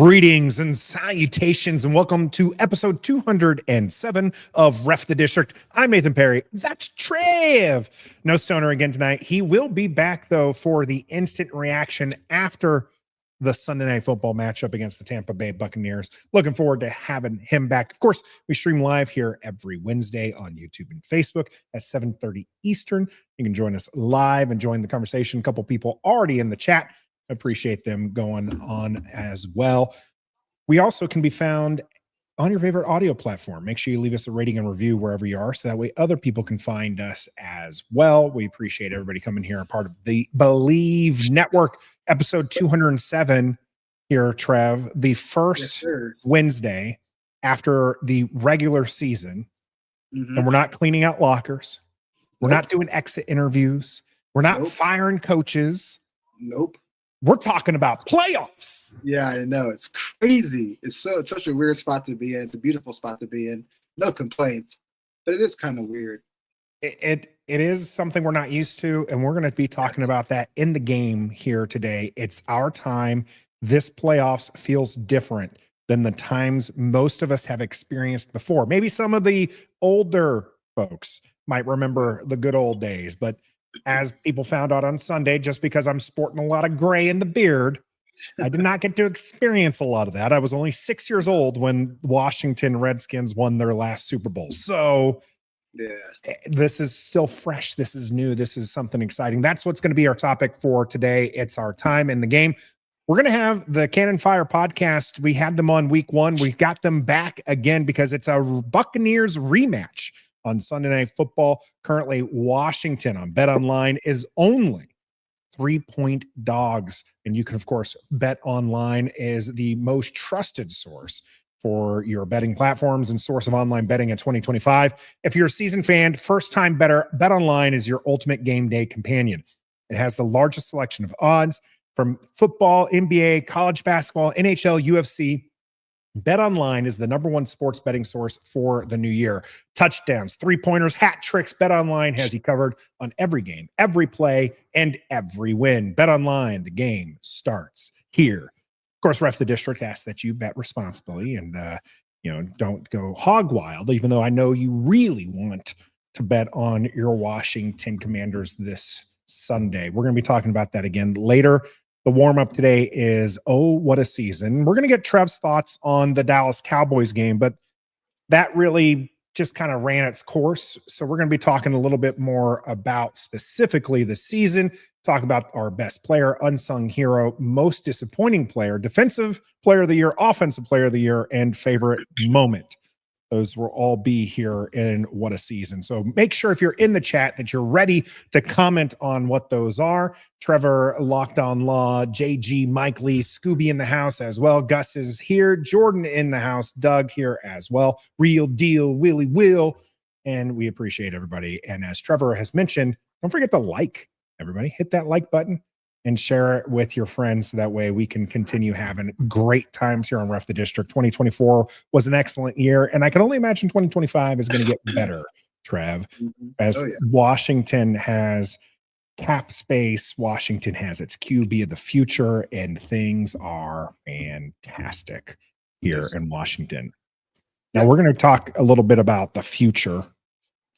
Greetings and salutations, and welcome to episode 207 of Ref the District. I'm Nathan Perry. That's Trev. No Stoner again tonight. He will be back, though, for the instant reaction after the Sunday Night Football matchup against the Tampa Bay Buccaneers. Looking forward to having him back. Of course, we stream live here every Wednesday on YouTube and Facebook at 7:30 Eastern. You can join us live and join the conversation. A couple people already in the chat. Appreciate them going on as well. We also can be found on your favorite audio platform. Make sure you leave us a rating and review wherever you are, so that way other people can find us as well. We appreciate everybody coming here, a part of the Believe Network, episode 207 here, Trev. The first Wednesday after the regular season, and we're not cleaning out lockers. We're not doing exit interviews. We're not firing coaches. We're talking about playoffs. Yeah, I know. It's crazy. It's such a weird spot to be in. It's a beautiful spot to be in. No complaints, but it is kind of weird. It is something we're not used to, and we're going to be talking about that in the game here today. It's our time. This playoffs feels different than the times most of us have experienced before. Maybe some of the older folks might remember the good old days, but as people found out on Sunday, just because I'm sporting a lot of gray in the beard, I did not get to experience a lot of that. I was only 6 years old when Washington Redskins won their last Super Bowl. So this is still fresh. This is new. This is something exciting. That's what's going to be our topic for today. It's our time in the game. We're going to have the Canon Fire Podcast. We had them on week one. We got them back again because it's a Buccaneers rematch on Sunday Night Football. Currently, Washington on BetOnline is only 3-point dogs. And you can, of course, BetOnline is the most trusted source for your betting platforms and source of online betting in 2025. If you're a seasoned fan, first-time bettor, BetOnline is your ultimate game day companion. It has the largest selection of odds from football, NBA, college basketball, NHL, UFC. BetOnline is the #1 sports betting source for the new year. Touchdowns, three-pointers, hat tricks. BetOnline has you covered on every game, every play, and every win. BetOnline, the game starts here. Of course, Ref the District asks that you bet responsibly and don't go hog wild, even though I know you really want to bet on your Washington Commanders this Sunday. We're going to be talking about that again later. The warm-up today is, what a season. We're going to get Trev's thoughts on the Dallas Cowboys game, but that really just kind of ran its course. So we're going to be talking a little bit more about specifically the season, talk about our best player, unsung hero, most disappointing player, defensive player of the year, offensive player of the year, and favorite moment. Those will all be here in What a Season. So make sure if you're in the chat that you're ready to comment on what those are. Trevor, Locked On Law, JG, Mike Lee, Scooby in the house as well. Gus is here. Jordan in the house. Doug here as well. Real Deal, Willie Will. And we appreciate everybody. And as Trevor has mentioned, don't forget to like, everybody. Hit that like button and share it with your friends so that way we can continue having great times here on Ref the District. 2024 was an excellent year, and I can only imagine 2025 is going to get better, Trev, as Washington has cap space. Washington has its QB of the future, and things are fantastic here in Washington. Now, we're going to talk a little bit about the future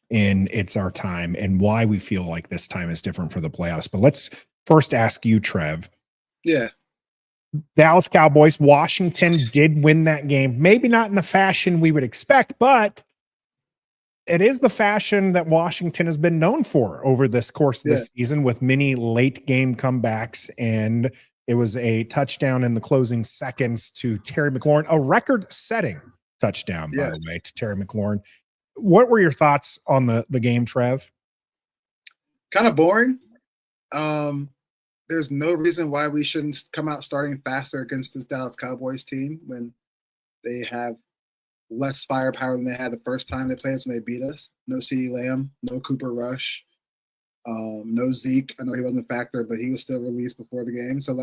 in It's Our Time and why we feel like this time is different for the playoffs. But let's first ask you, Trev. Dallas Cowboys, Washington did win that game. Maybe not in the fashion we would expect, but it is the fashion that Washington has been known for over this course of this season, with many late game comebacks. And it was a touchdown in the closing seconds to Terry McLaurin, a record-setting touchdown, by the way, to Terry McLaurin. What were your thoughts on the game, Trev? Kind of boring. There's no reason why we shouldn't come out starting faster against this Dallas Cowboys team when they have less firepower than they had the first time they played us when they beat us. No CeeDee Lamb, no Cooper Rush, no Zeke. I know he wasn't a factor, but he was still released before the game. So,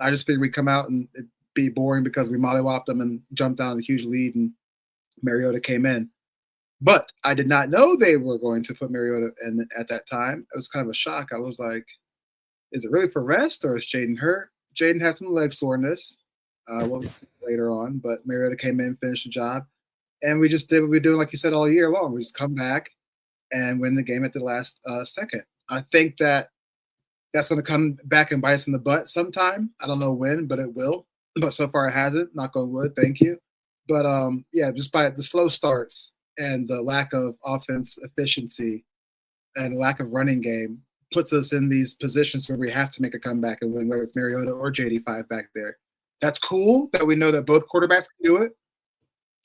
I just figured we'd come out and it'd be boring because we mollywopped them and jumped down a huge lead and Mariota came in. But I did not know they were going to put Mariota in at that time. It was kind of a shock. I was like, is it really for rest or is Jaden hurt? Jaden had some leg soreness. We'll later on, but Mariota came in, finished the job, and we just did what we do, like you said, all year long. We just come back and win the game at the last second. I think that's going to come back and bite us in the butt sometime. I don't know when, but it will. But so far it hasn't. Knock on wood. Thank you. But yeah, just by the slow starts and the lack of offense efficiency and lack of running game puts us in these positions where we have to make a comeback and win, whether it's Mariota or JD5 back there. That's cool that we know that both quarterbacks can do it.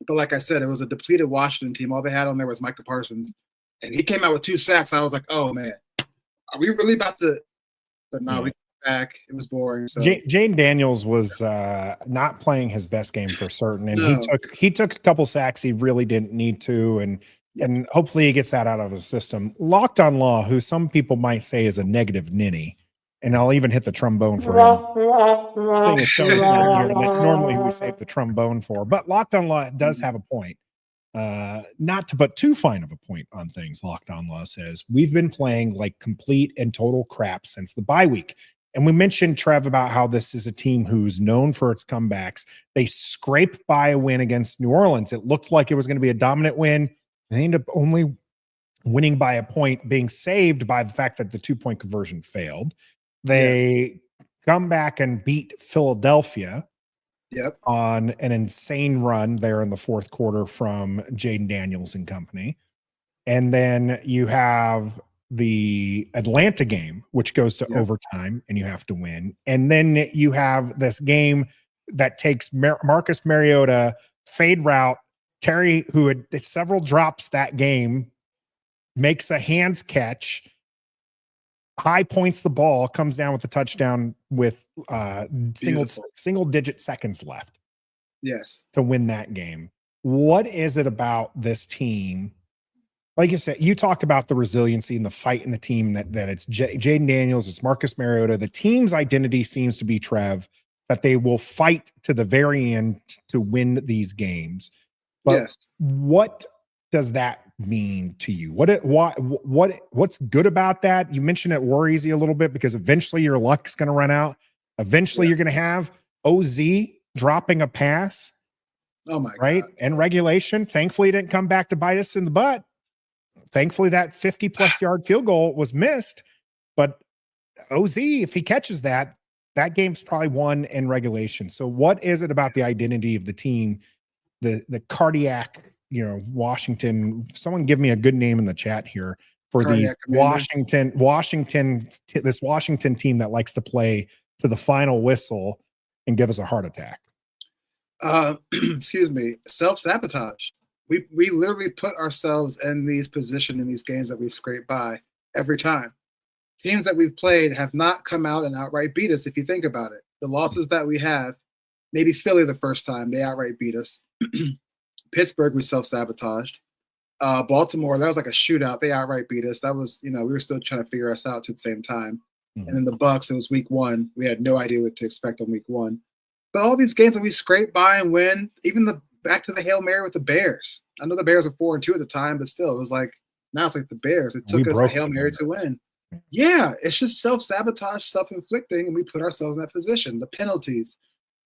But like I said, it was a depleted Washington team. All they had on there was Micah Parsons. And he came out with 2 sacks. I was like, oh, man, are we really about to – but no, we came back. It was boring. So. Jaden Daniels was not playing his best game for certain. And he took a couple sacks he really didn't need to. And hopefully he gets that out of his system. Locked on Law, who some people might say is a negative ninny, and I'll even hit the trombone for him. Seeing as Stone's not here, and it's normally who we save the trombone for. But Locked on Law does have a point. Not to put too fine of a point on things, Locked on Law says, we've been playing like complete and total crap since the bye week. And we mentioned, Trev, about how this is a team who's known for its comebacks. They scraped by a win against New Orleans. It looked like it was going to be a dominant win. They ended up only winning by a point, being saved by the fact that the 2-point conversion failed. They come back and beat Philadelphia on an insane run there in the fourth quarter from Jaden Daniels and company. And then you have the Atlanta game, which goes to overtime and you have to win. And then you have this game that takes Marcus Mariota fade route. Terry, who had several drops that game, makes a hands catch, high points the ball, comes down with the touchdown with single digit seconds left. Yes. To win that game. What is it about this team? Like you said, you talked about the resiliency and the fight in the team that it's Jaden Daniels, it's Marcus Mariota. The team's identity seems to be, Trev, that they will fight to the very end to win these games. But what does that mean to you? What's good about that? You mentioned it worries you a little bit because eventually your luck's going to run out. Eventually you're going to have OZ dropping a pass. Oh my God. And regulation. Thankfully, it didn't come back to bite us in the butt. Thankfully, that 50-plus yard field goal was missed. But OZ, if he catches that game's probably won in regulation. So what is it about the identity of the team, the cardiac, Washington? Someone give me a good name in the chat here for cardiac these this Washington team that likes to play to the final whistle and give us a heart attack. Excuse me. Self-sabotage. We literally put ourselves in these positions in these games that we scrape by every time. Teams that we've played have not come out and outright beat us, if you think about it. The losses that we have, maybe Philly the first time, they outright beat us. Pittsburgh, we self-sabotaged. Baltimore, that was like a shootout. They outright beat us. That was, we were still trying to figure us out at the same time. Mm-hmm. And then the Bucs, it was week 1. We had no idea what to expect on week 1. But all these games that we scrape by and win, even back to the Hail Mary with the Bears. I know the Bears were 4-2 at the time, but still, it was like, now it's like the Bears. It took us a Hail Mary to win. Yeah, it's just self-sabotage, self-inflicting, and we put ourselves in that position. The penalties,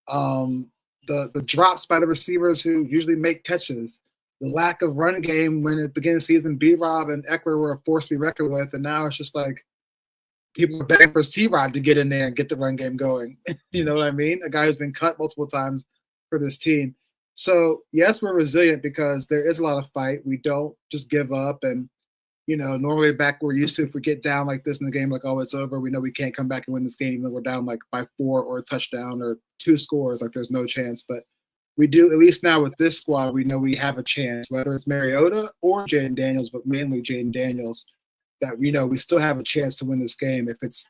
the drops by the receivers who usually make catches, the lack of run game when at the beginning of the season, B-Rob and Eckler were a force to be reckoned with, and now it's just like people are begging for C-Rod to get in there and get the run game going. You know what I mean? A guy who's been cut multiple times for this team. So, yes, we're resilient because there is a lot of fight. We don't just give up. And, normally back we're used to, if we get down like this in the game, like, oh, it's over, we know we can't come back and win this game, even though we're down like by 4 or a touchdown or 2 scores, like there's no chance. But we do, at least now with this squad, we know we have a chance, whether it's Mariota or Jaden Daniels, but mainly Jaden Daniels, that we know we still have a chance to win this game if it's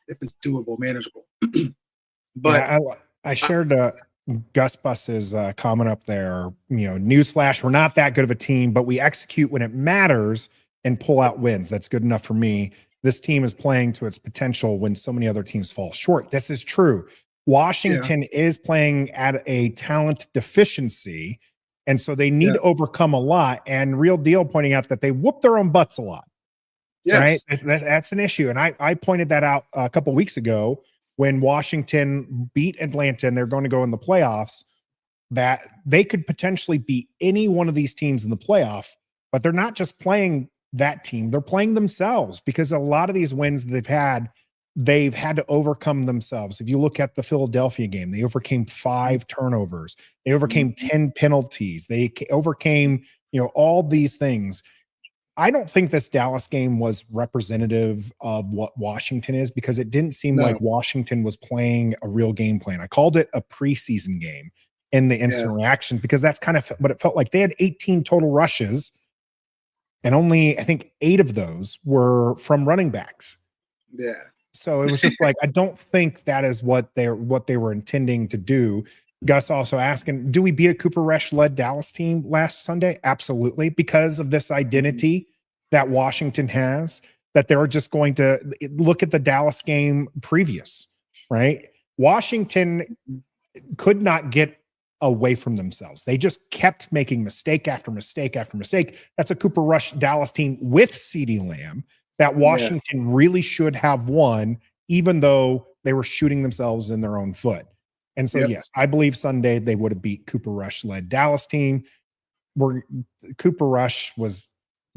doable, manageable. But I shared Gus Bus's comment up there. Newsflash: we're not that good of a team, but we execute when it matters and pull out wins. That's good enough for me. This team is playing to its potential when so many other teams fall short. This is true. Washington is playing at a talent deficiency, and so they need to overcome a lot. And Real Deal pointing out that they whoop their own butts a lot. Yes. Right? That's an issue. And I pointed that out a couple weeks ago when Washington beat Atlanta and they're going to go in the playoffs. that they could potentially beat any one of these teams in the playoff, but they're not just playing that team, they're playing themselves, because a lot of these wins they've had to overcome themselves. If you look at the Philadelphia game, they overcame 5 turnovers, they overcame 10 penalties, they overcame, all these things. I don't think this Dallas game was representative of what Washington is, because it didn't seem like Washington was playing a real game plan. I called it a preseason game in the instant reactions, because that's kind of what it felt like. They had 18 total rushes, and only, I think, 8 of those were from running backs. Yeah. So it was just like, I don't think that is what they were intending to do. Gus also asking, do we beat a Cooper Rush-led Dallas team last Sunday? Absolutely, because of this identity that Washington has, that they're just going to look at the Dallas game previous, right? Washington could not get away from themselves. They just kept making mistake after mistake after mistake. That's a Cooper Rush Dallas team with CeeDee Lamb that Washington really should have won, even though they were shooting themselves in their own foot. And so, yes, I believe Sunday they would have beat Cooper Rush-led Dallas team. Where Cooper Rush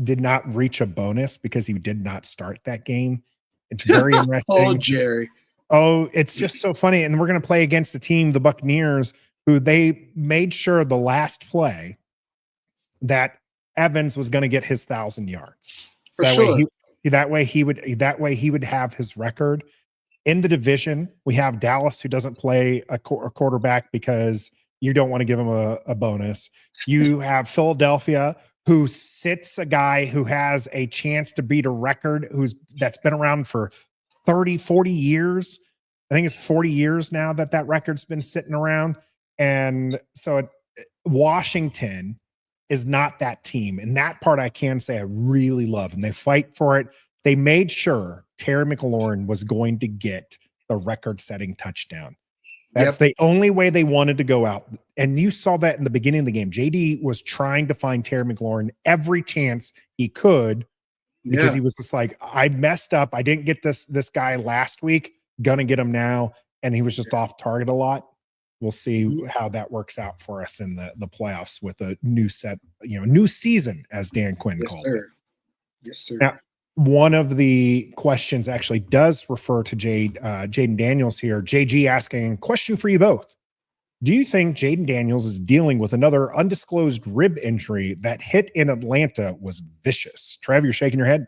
did not reach a bonus because he did not start that game. It's very interesting. Oh, Jerry. It's just so funny. And we're going to play against a team, the Buccaneers, who they made sure the last play that Evans was going to get his 1,000 yards. So that way he would have his record. In the division, we have Dallas, who doesn't play a quarterback because you don't want to give him a bonus. You have Philadelphia, who sits a guy who has a chance to beat a record, that's been around for 30, 40 years. I think it's 40 years now that record's been sitting around. And so Washington is not that team. And that part I can say I really love. And they fight for it. They made sure Terry McLaurin was going to get the record-setting touchdown. That's the only way they wanted to go out. And you saw that in the beginning of the game. JD was trying to find Terry McLaurin every chance he could, because he was just like, I messed up. I didn't get this guy last week. Gonna get him now. And he was just off target a lot. We'll see how that works out for us in the playoffs with a new new season, as Dan Quinn called it. Yes, sir. Now, one of the questions actually does refer to Jaden Daniels here. JG asking, question for you both. Do you think Jaden Daniels is dealing with another undisclosed rib injury? That hit in Atlanta was vicious. Trev, you're shaking your head?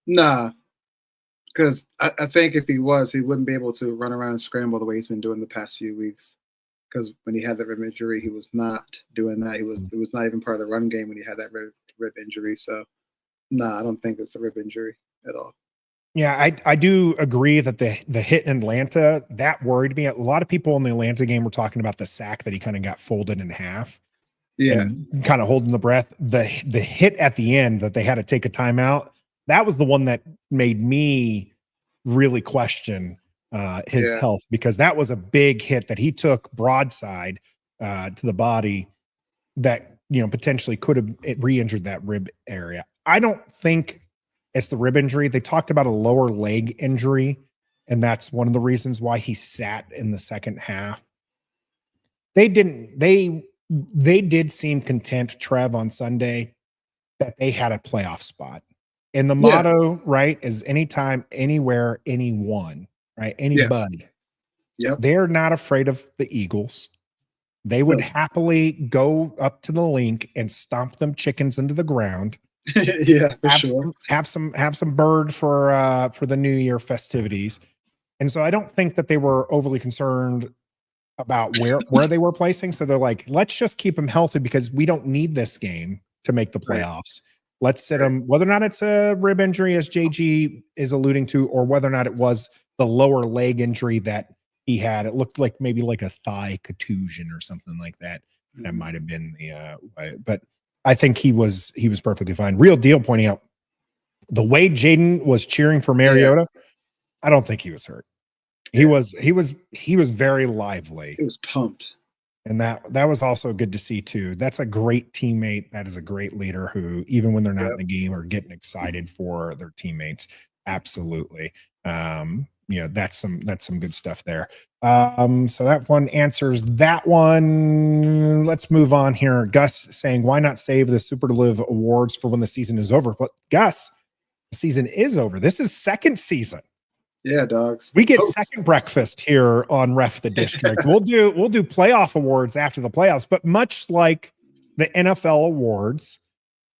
Nah, because I think if he was, he wouldn't be able to run around and scramble the way he's been doing the past few weeks. Because when he had that rib injury, he was not doing that. It was not even part of the run game when he had that rib injury. So, no, I don't think it's a rib injury at all. Yeah, I do agree that the hit in Atlanta, that worried me. A lot of people in the Atlanta game were talking about the sack that he kind of got folded in half. Yeah. And kind of holding the breath. The hit at the end that they had to take a timeout, that was the one that made me really question his health, because that was a big hit that he took broadside to the body that, potentially could have re-injured that rib area. I don't think it's the rib injury. They talked about a lower leg injury, and that's one of the reasons why he sat in the second half. They did seem content, Trev, on Sunday, that they had a playoff spot. And the motto, right, is anytime, anywhere, anyone, right? Anybody. Yep. They're not afraid of the Eagles. They would happily go up to the link and stomp them chickens into the ground. Yeah, for sure. Have some bird for the New Year festivities. And so I don't think that they were overly concerned about where they were placing. So they're like, let's just keep them healthy, because we don't need this game to make the playoffs. Right. Let's sit them, whether or not it's a rib injury, as JG is alluding to, or whether or not it was the lower leg injury that he had. It looked like maybe like a thigh contusion or something like that. That might have been but I think he was perfectly fine. Real deal pointing out the way Jaden was cheering for Mariota. I don't think he was hurt. He was very lively. He was pumped. And that was also good to see too. That's a great teammate. That is a great leader who, even when they're not in the game, are getting excited for their teammates. Absolutely. That's some good stuff there. So that one answers that one. Let's move on here. Gus saying, why not save the Super to Live awards for when the season is over? But Gus, the season is over. This is second season. Yeah, dogs. We get second breakfast here on Ref the District. We'll do playoff awards after the playoffs, but much like the NFL awards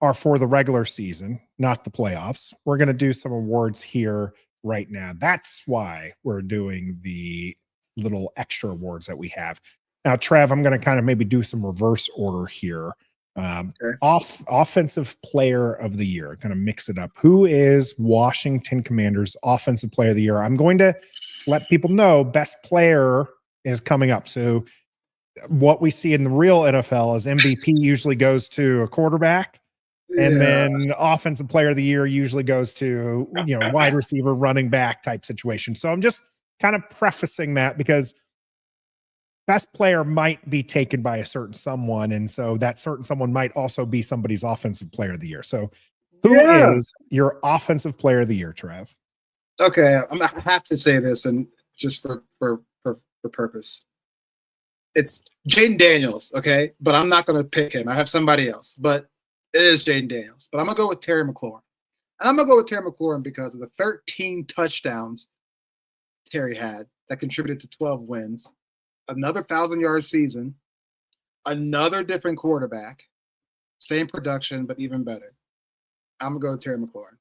are for the regular season, not the playoffs, we're going to do some awards here right now. That's why we're doing the little extra awards that we have. Now, Trev, I'm going to kind of maybe do some reverse order here. Okay. Offensive player of the year, kind of mix it up. Who is Washington Commanders offensive player of the year? I'm going to let people know best player is coming up. So what we see in the real NFL is MVP usually goes to a quarterback. And then offensive player of the year usually goes to, wide receiver, running back type situation. So I'm just kind of prefacing that because best player might be taken by a certain someone. And so that certain someone might also be somebody's offensive player of the year. So who is your offensive player of the year, Trev? Okay. I have to say this, and just for purpose. It's Jaden Daniels. Okay. But I'm not going to pick him. I have somebody else, but it is Jaden Daniels, but I'm going to go with Terry McLaurin. And I'm going to go with Terry McLaurin because of the 13 touchdowns Terry had that contributed to 12 wins, another 1,000-yard season, another different quarterback, same production, but even better. I'm going to go with Terry McLaurin.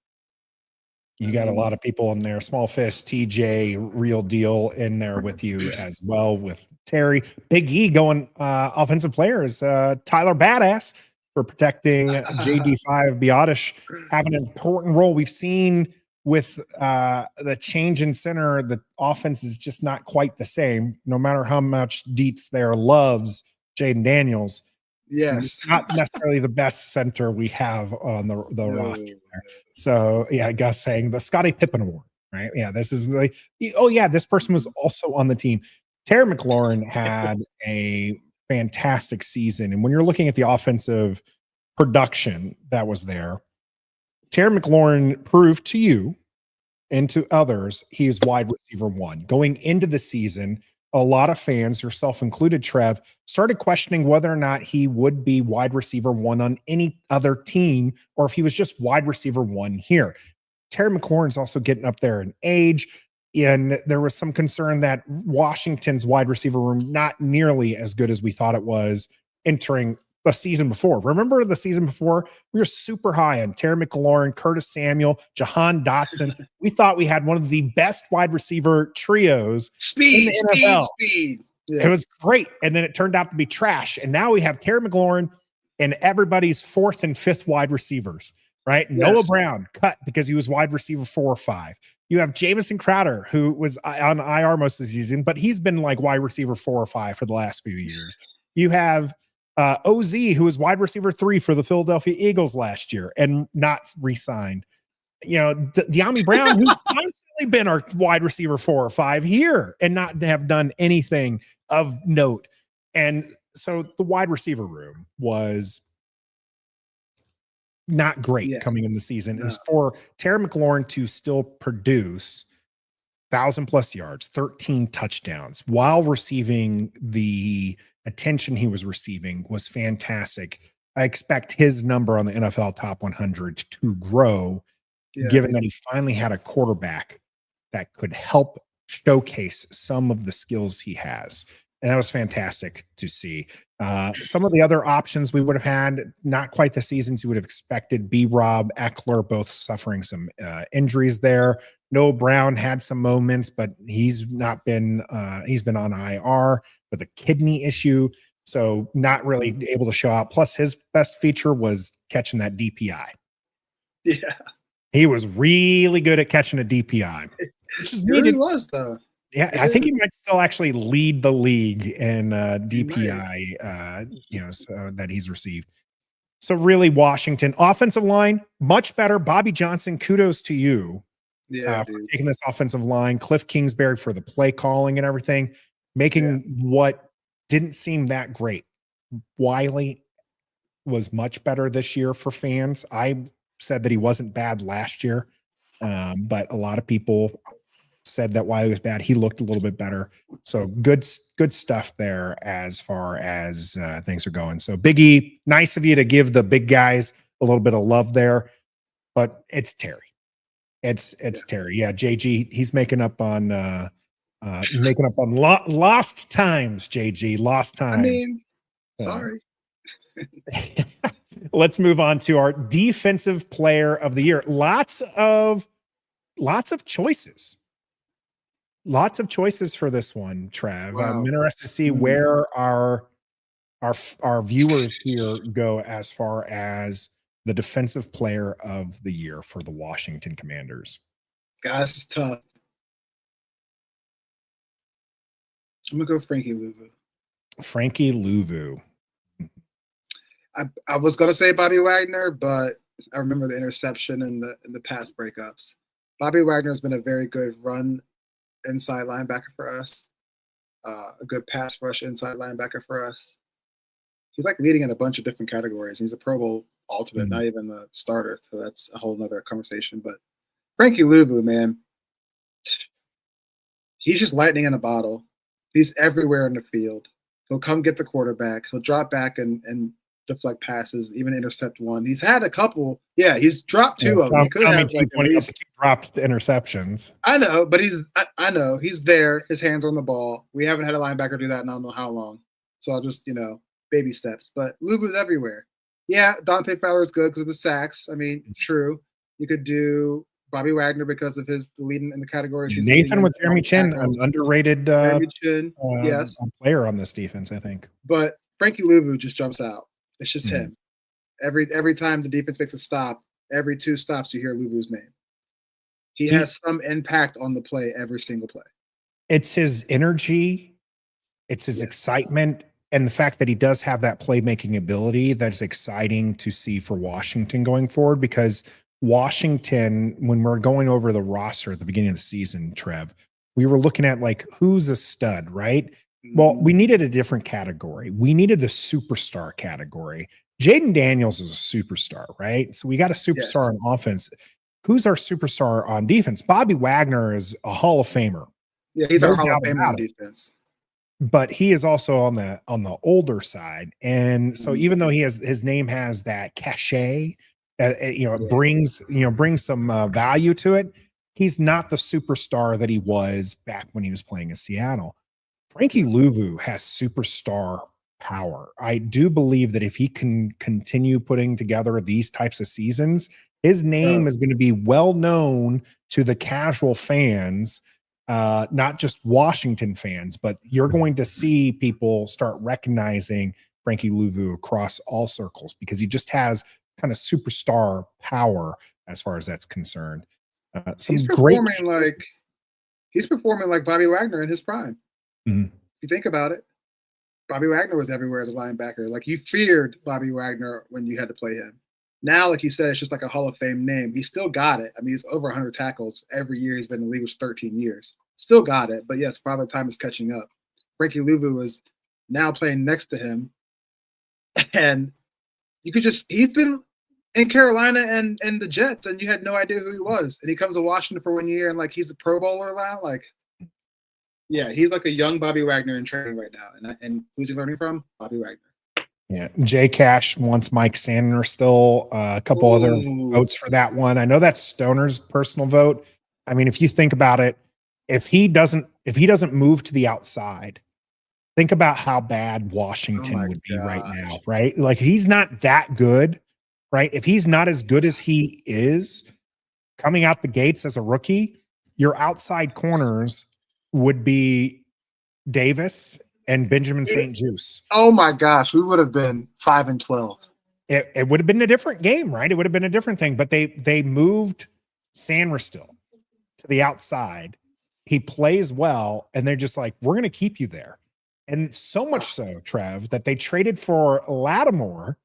You got a lot of people in there. Small Fish, TJ, Real Deal in there with you as well with Terry. Big E going offensive players. Tyler Badass for protecting JD5. Biotish having an important role. We've seen with the change in center, the offense is just not quite the same. No matter how much Dietz there loves Jaden Daniels, yes, not necessarily the best center we have on the roster there. So yeah, Gus saying the Scottie Pippen Award, right? Yeah, this is like, oh yeah, this person was also on the team. Terry McLaurin had a fantastic season, and when you're looking at the offensive production that was there, Terry McLaurin proved to you and to others he is wide receiver one. Going into the season, a lot of fans, yourself included, Trev, started questioning whether or not he would be wide receiver one on any other team or if he was just wide receiver one here. Terry McLaurin's also getting up there in age, and there was some concern that Washington's wide receiver room not nearly as good as we thought it was entering the season before. Remember the season before? We were super high on Terry McLaurin, Curtis Samuel, Jahan Dotson. We thought we had one of the best wide receiver trios in the NFL. Speed. Yeah. It was great. And then it turned out to be trash. And now we have Terry McLaurin and everybody's fourth and fifth wide receivers, right? Yes. Noah Brown cut because he was wide receiver 4 or 5. You have Jamison Crowder, who was on IR most of the season, but he's been like wide receiver 4 or 5 for the last few years. You have OZ, who was wide receiver 3 for the Philadelphia Eagles last year and not re-signed. De'Ami Brown, who's constantly been our wide receiver 4 or 5 here and not have done anything of note. And so the wide receiver room was not great coming in the season. No. Is for Terry McLaurin to still produce 1,000+ yards, 13 touchdowns while receiving the attention he was receiving was fantastic. I expect his number on the NFL top 100 to grow, given that he finally had a quarterback that could help showcase some of the skills he has. And that was fantastic to see. Some of the other options we would have had, not quite the seasons you would have expected. B-Rob, Eckler, both suffering some injuries there. Noah Brown had some moments, but he's been on IR with a kidney issue. So not really able to show out. Plus his best feature was catching that DPI. Yeah. He was really good at catching a DPI, which is needed. He was though. Yeah, I think he might still actually lead the league in DPI, so that he's received. So really, Washington offensive line much better. Bobby Johnson, kudos to you, for taking this offensive line. Cliff Kingsbury for the play calling and everything, making what didn't seem that great. Wiley was much better this year for fans. I said that he wasn't bad last year, but a lot of people said that while he was bad, he looked a little bit better. So good stuff there as far as things are going. So Big E, nice of you to give the big guys a little bit of love there, but it's Terry. It's Terry. Yeah, JG, he's making up on lost times, JG, lost times. I mean, sorry. Let's move on to our defensive player of the year. Lots of choices. Lots of choices for this one, Trav. Wow. I'm interested to see where our viewers here go as far as the defensive player of the year for the Washington Commanders. Guys, it's tough. I'm gonna go Frankie Louvu. Frankie Louvu. I was gonna say Bobby Wagner, but I remember the interception and the pass breakups. Bobby Wagner has been a very good run inside linebacker for us, a good pass rush inside linebacker for us. He's like leading in a bunch of different categories. He's a Pro Bowl alternate, not even the starter, so that's a whole nother conversation. But Frankie Louvu, man, he's just lightning in a bottle. He's everywhere in the field. He'll come get the quarterback. He'll drop back and deflect passes, even intercept one. He's had a couple. Yeah, he's dropped two of them. He could have like dropped the interceptions. I know, but I know he's there. His hands on the ball. We haven't had a linebacker do that in I don't know how long. So I'll just baby steps. But Lubu's everywhere. Yeah, Dante Fowler's good because of the sacks. I mean, true. You could do Bobby Wagner because of his leading in the category. Nathan with Jeremy Chin, an underrated yes, player on this defense, I think. But Frankie Louvu just jumps out. It's just him. Every time the defense makes a stop, every 2 stops you hear Luvu's name. He has some impact on the play every single play. It's his energy, it's his excitement, and the fact that he does have that playmaking ability that's exciting to see for Washington going forward, because Washington, when we're going over the roster at the beginning of the season, Trev, we were looking at like who's a stud, right? Well, we needed a different category. We needed the superstar category. Jaden Daniels is a superstar, right? So we got a superstar on offense. Who's our superstar on defense? Bobby Wagner is a Hall of Famer. Yeah, he's our Hall of Famer on defense. But he is also on the older side. And so even though his name has that cachet, it brings some value to it, he's not the superstar that he was back when he was playing in Seattle. Frankie Louvu has superstar power. I do believe that if he can continue putting together these types of seasons, his name is going to be well known to the casual fans, not just Washington fans, but you're going to see people start recognizing Frankie Louvu across all circles because he just has kind of superstar power as far as that's concerned. He's performing like Bobby Wagner in his prime. If you think about it, Bobby Wagner was everywhere as a linebacker. Like, you feared Bobby Wagner when you had to play him. Now, like you said, it's just like a Hall of Fame name. He still got it. I mean, he's over 100 tackles every year. He's been in the league for 13 years. Still got it. But yes, Father Time is catching up. Frankie Louvu is now playing next to him. And he's been in Carolina and the Jets, and you had no idea who he was. And he comes to Washington for 1 year, and like he's a Pro Bowler now. Like, yeah, he's like a young Bobby Wagner in training right now. And who's he learning from? Bobby Wagner. Yeah, Jay Cash wants Mike Sandner still. A couple other votes for that one. I know that's Stoner's personal vote. I mean, if you think about it, if he doesn't move to the outside, think about how bad Washington would be right now, right? Like, he's not that good, right? If he's not as good as he is coming out the gates as a rookie, your outside corners would be Davis and Benjamin St. Juste. Oh my gosh, we would have been 5-12. It would have been a different game, right? It would have been a different thing. But they moved Sanders still to the outside. He plays well, and they're just like, we're going to keep you there. And so much so, Trev, that they traded for Lattimore.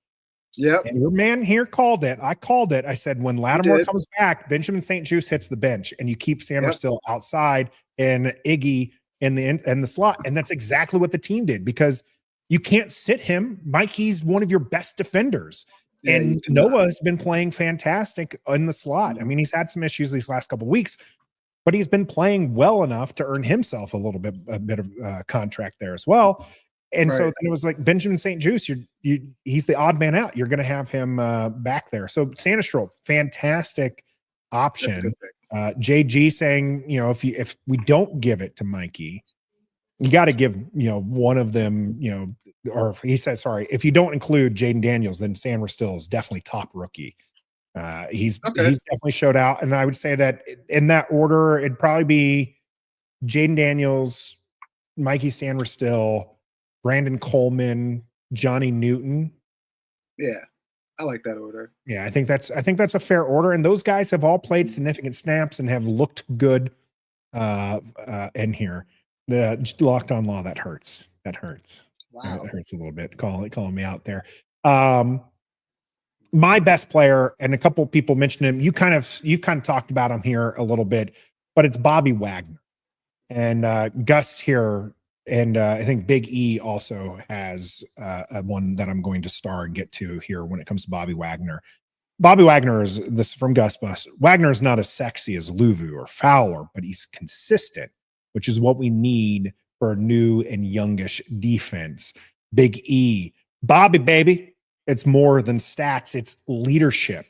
Yep. And your man here called it. I called it. I said, when Lattimore comes back, Benjamin St. Juste hits the bench, and you keep Sanders still outside and Iggy in the slot. And that's exactly what the team did, because you can't sit him. Mikey's one of your best defenders. Yeah, and Noah has been playing fantastic in the slot. I mean, he's had some issues these last couple of weeks, but he's been playing well enough to earn himself a bit of contract there as well. And so then it was like Benjamin St. Juste, he's the odd man out. You're going to have him back there. So Sandstrom, fantastic option. JG saying, if we don't give it to Mikey, you got to give, one of them, or he says, sorry, if you don't include Jaden Daniels, then San Rastil is definitely top rookie. He's definitely showed out. And I would say that in that order, it'd probably be Jaden Daniels, Mikey San Rastil, Brandon Coleman, Johnny Newton. Yeah. I like that order. Yeah, I think that's a fair order. And those guys have all played significant snaps and have looked good in here. The locked on law, that hurts. That hurts. Wow. It hurts a little bit calling me out there. My best player, and a couple of people mentioned him. You've kind of talked about him here a little bit, but it's Bobby Wagner. And Gus here, and I think Big E also has one that I'm going to star and get to here when it comes to Bobby Wagner. Bobby Wagner is this from Gus Bus. Wagner is not as sexy as Luvu or Fowler, but he's consistent, which is what we need for a new and youngish defense. Big E, Bobby, baby. It's more than stats, it's leadership.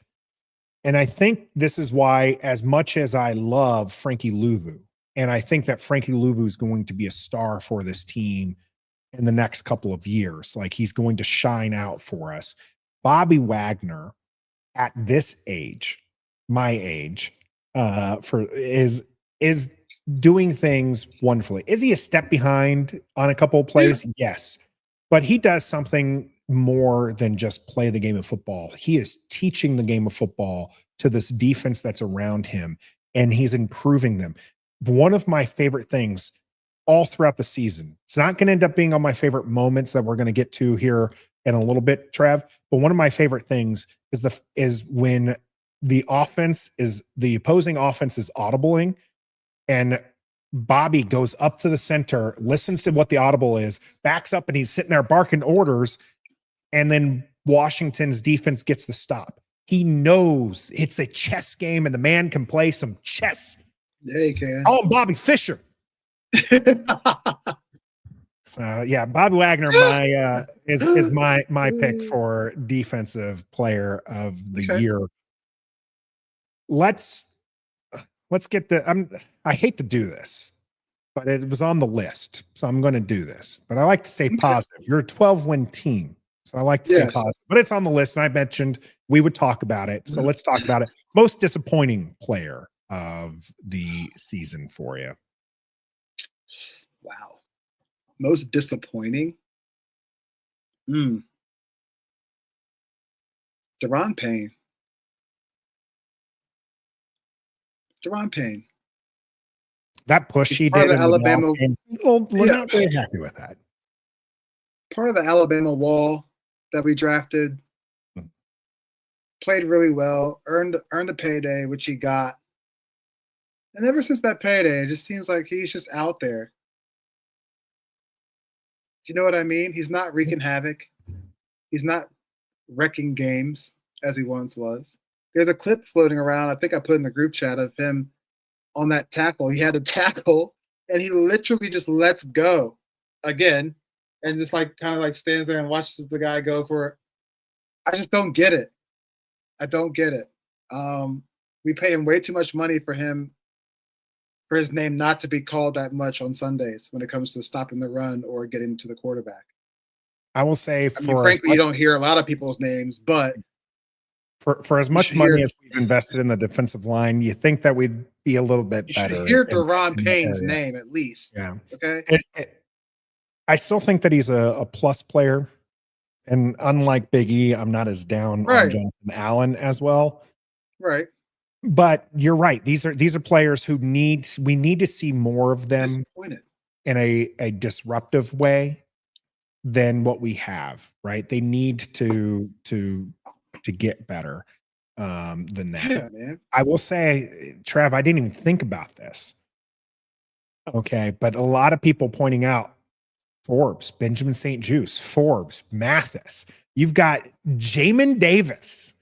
And I think this is why, as much as I love Frankie Luvu, and I think that Frankie Luvu is going to be a star for this team in the next couple of years, like he's going to shine out for us. Bobby Wagner at this age, my age, is doing things wonderfully. Is he a step behind on a couple of plays? Yes. But he does something more than just play the game of football. He is teaching the game of football to this defense that's around him, and he's improving them. One of my favorite things all throughout the season, it's not going to end up being on my favorite moments that we're going to get to here in a little bit, Trev, but one of my favorite things is when the opposing offense is audibling, and Bobby goes up to the center, listens to what the audible is, backs up, and he's sitting there barking orders. And then Washington's defense gets the stop. He knows it's a chess game and the man can play some chess. Yeah, he can. Oh, Bobby Fischer. So yeah, Bobby Wagner is my pick for defensive player of the year. Let's get I hate to do this, but it was on the list, so I'm going to do this. But I like to stay positive. You're a 12-win team. So I like to stay positive, but it's on the list. And I mentioned we would talk about it. So let's talk about it. Most disappointing player of the season for you. Wow. Most disappointing? Deron Payne. That push he did in Alabama. We're not very happy with that. Part of the Alabama wall that we drafted, played really well, earned a payday, which he got. And ever since that payday, it just seems like he's just out there. Do you know what I mean? He's not wreaking havoc. He's not wrecking games as he once was. There's a clip floating around, I think I put in the group chat, of him on that tackle. He had a tackle, and he literally just lets go again. And just kind of stands there and watches the guy go for it. I just don't get it. I don't get it. We pay him way too much money for his name not to be called that much on Sundays when it comes to stopping the run or getting to the quarterback. I will say, frankly, you don't hear a lot of people's names, but for as much money as we've invested in the defensive line, you think that we'd be a little bit better. You should hear Deron Payne's name at least. Yeah. Okay. I still think that he's a plus player. And unlike Big E, I'm not as down on Jonathan Allen as well. Right. But you're right. These are players who we need to see more of them in a disruptive way than what we have, right? They need to get better than that. Yeah, man. I will say, Trev, I didn't even think about this. Okay, but a lot of people pointing out Forbes, Benjamin St. Juste, Forbes, Mathis. You've got Jamin Davis.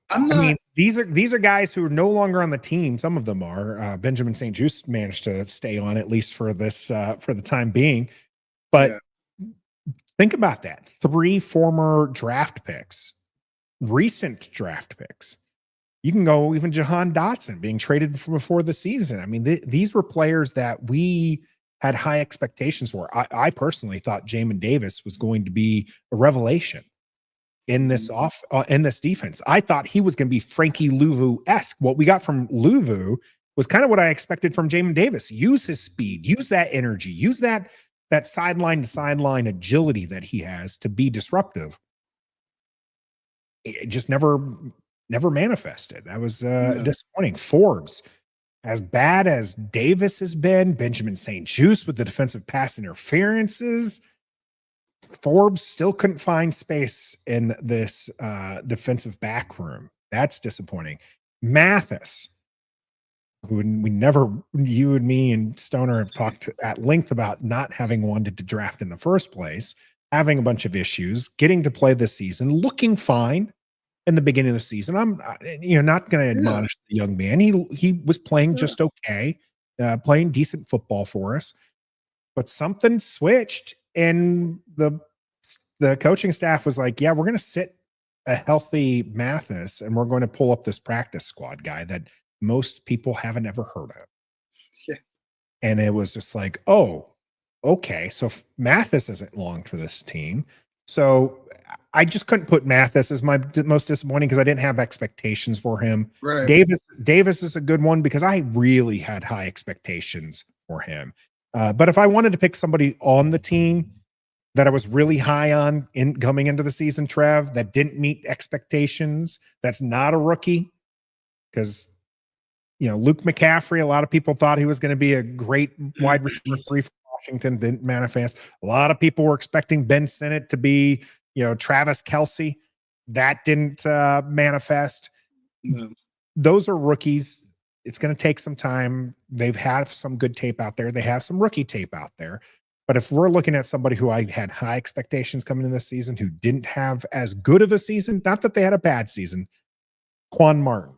I'm I not. mean, these are guys who are no longer on the team. Some of them are. Benjamin St. Juste managed to stay on at least for this for the time being. But Yeah. think about that: 3 former draft picks, recent draft picks. You can go even Jahan Dotson being traded before the season. I mean, these were players that we had high expectations for. I personally thought Jamin Davis was going to be a revelation in this in this defense. I thought he was going to be Frankie Louvu-esque. What we got from Louvu was kind of what I expected from Jamin Davis. Use his speed, use that energy, use that sideline to sideline agility that he has to be disruptive. It just never manifested. That was disappointing. Forbes, as bad as Davis has been, Benjamin St. Juste with the defensive pass interferences, Forbes still couldn't find space in this defensive back room. That's disappointing. Mathis, who we never, you and me and Stoner have talked at length about not having wanted to draft in the first place, having a bunch of issues, getting to play this season, looking fine in the beginning of the season. I'm not going to admonish the young man. He was playing just okay, playing decent football for us, but something switched, and the coaching staff was like, "Yeah, we're going to sit a healthy Mathis, and we're going to pull up this practice squad guy that most people haven't ever heard of." Yeah. And it was just like, oh, okay. So Mathis isn't long for this team. So I just couldn't put Mathis as my most disappointing because I didn't have expectations for him. Right. Davis is a good one because I really had high expectations for him. But if I wanted to pick somebody on the team that I was really high on coming into the season, Trev, that didn't meet expectations, that's not a rookie, because Luke McCaffrey, a lot of people thought he was going to be a great wide receiver 3 for Washington, didn't manifest. A lot of people were expecting Ben Sinnott to be, Travis Kelce. That didn't manifest. No. Those are rookies. It's going to take some time. They've had some good tape out there. They have some rookie tape out there. But if we're looking at somebody who I had high expectations coming in this season, who didn't have as good of a season, not that they had a bad season, Quan Martin.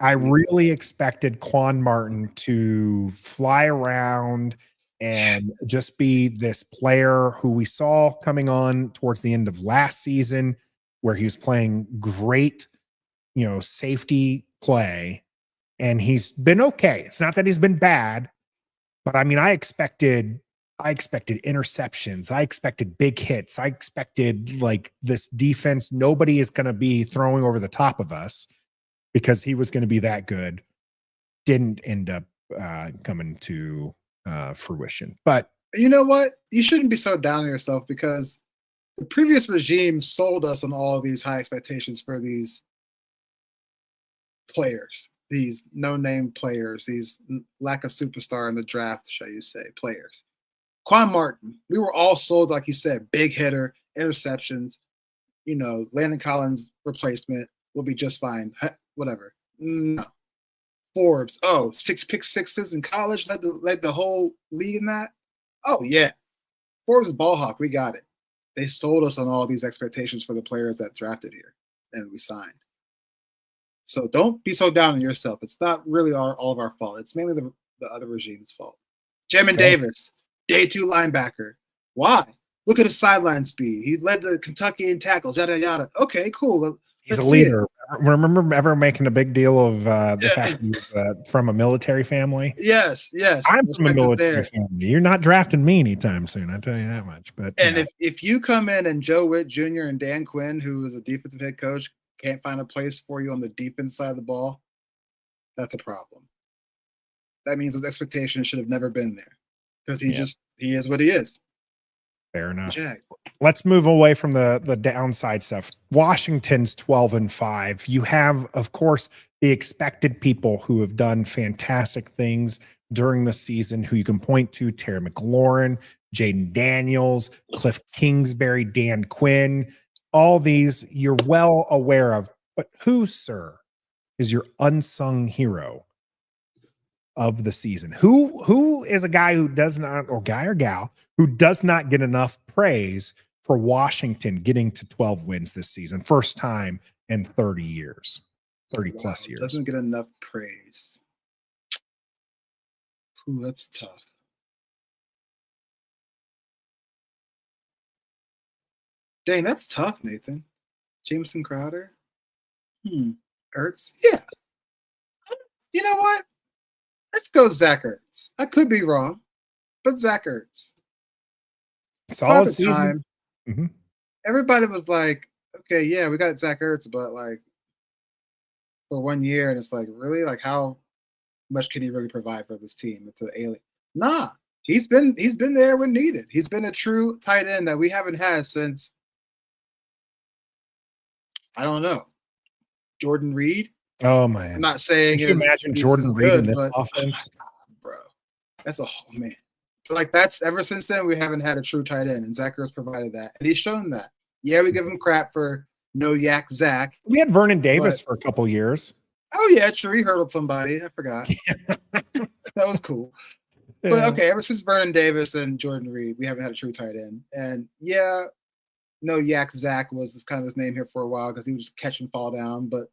I really expected Quan Martin to fly around and just be this player who we saw coming on towards the end of last season, where he was playing great, safety play, and he's been okay. It's not that he's been bad, but I mean, I expected interceptions. I expected big hits. I expected like this defense. Nobody is going to be throwing over the top of us because he was going to be that good. Didn't end up coming to fruition. But you know what? You shouldn't be so down on yourself because the previous regime sold us on all of these high expectations for these players, these no-name players, these lack of superstar in the draft, shall you say, players. Quan Martin, we were all sold, like you said, big hitter, interceptions, Landon Collins replacement will be just fine. Whatever. No. Forbes, 6 pick sixes in college, led the whole league in that. Oh, yeah. Forbes ball hawk, we got it. They sold us on all these expectations for the players that drafted here and we signed. So don't be so down on yourself. It's not really all of our fault. It's mainly the other regime's fault. Jamin Davis, day 2 linebacker. Why? Look at his sideline speed. He led the Kentucky in tackles, yada, yada. Okay, cool. He's a leader. Remember ever making a big deal of the fact he's from a military family? Yes. I'm from a military family. You're not drafting me anytime soon, I tell you that much. But if you come in and Joe Witt Jr. and Dan Quinn, who is a defensive head coach, can't find a place for you on the defense side of the ball, that's a problem. That means the expectation should have never been there because he is what he is. Fair enough. Let's move away from the downside stuff. Washington's 12-5. You have, of course, the expected people who have done fantastic things during the season, who you can point to: Terry McLaurin, Jaden Daniels, Cliff Kingsbury, Dan Quinn. All these you're well aware of. But who, sir, is your unsung hero of the season? Who is a guy who does not, or guy or gal, who does not get enough praise for Washington getting to 12 wins this season? First time in 30 years. 30 plus years. Doesn't get enough praise. Ooh, that's tough. Dang, that's tough, Nathan. Jameson Crowder? Ertz? Yeah. You know what? Let's go Zach Ertz. I could be wrong, but Zach Ertz. Solid season. Everybody was like, okay, yeah, we got Zach Ertz, but like for 1 year, and it's like, really? Like how much can he really provide for this team? It's an alien. Nah. He's been there when needed. He's been a true tight end that we haven't had since, I don't know, Jordan Reed. Oh man! I'm not saying. Can you imagine Jordan Reed in this offense, bro? That's a whole man. But like that's ever since then we haven't had a true tight end, and Zach Ertz provided that, and he's shown that. Yeah, we give him crap for no yak Zach. We had Vernon Davis for a couple years. Oh yeah, true. He hurdled somebody. I forgot. That was cool. Yeah. But okay, ever since Vernon Davis and Jordan Reed, we haven't had a true tight end. And yeah, no yak Zach was kind of his name here for a while because he would just catch and fall down, but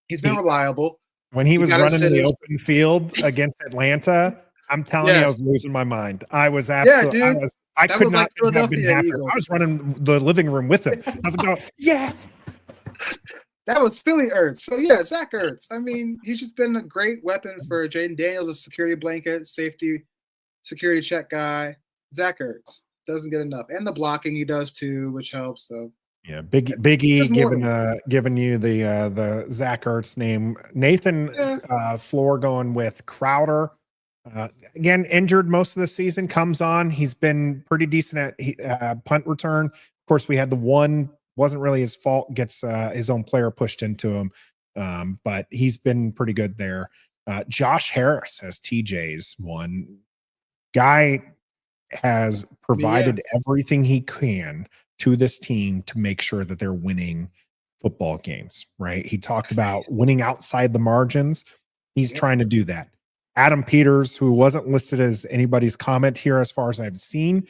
he's been reliable. When he was running in the open field against Atlanta, I'm telling you, I was losing my mind. I was absolutely, I could not have been happier. I was running the living room with him. I was going, yeah. That was Philly Ertz. So yeah, Zach Ertz. I mean, he's just been a great weapon for Jaden Daniels, a security blanket, safety, security check guy. Zach Ertz doesn't get enough, and the blocking he does too, which helps. So yeah, Big E giving you the Zach Ertz name. Nathan Floor going with Crowder. Again, injured most of the season. Comes on. He's been pretty decent at punt return. Of course, we had the one. Wasn't really his fault, gets his own player pushed into him. But he's been pretty good there. Josh Harris has TJ's one. Guy has provided everything he can to this team to make sure that they're winning football games, right? He talked about winning outside the margins. He's trying to do that. Adam Peters, who wasn't listed as anybody's comment here as far as I've seen,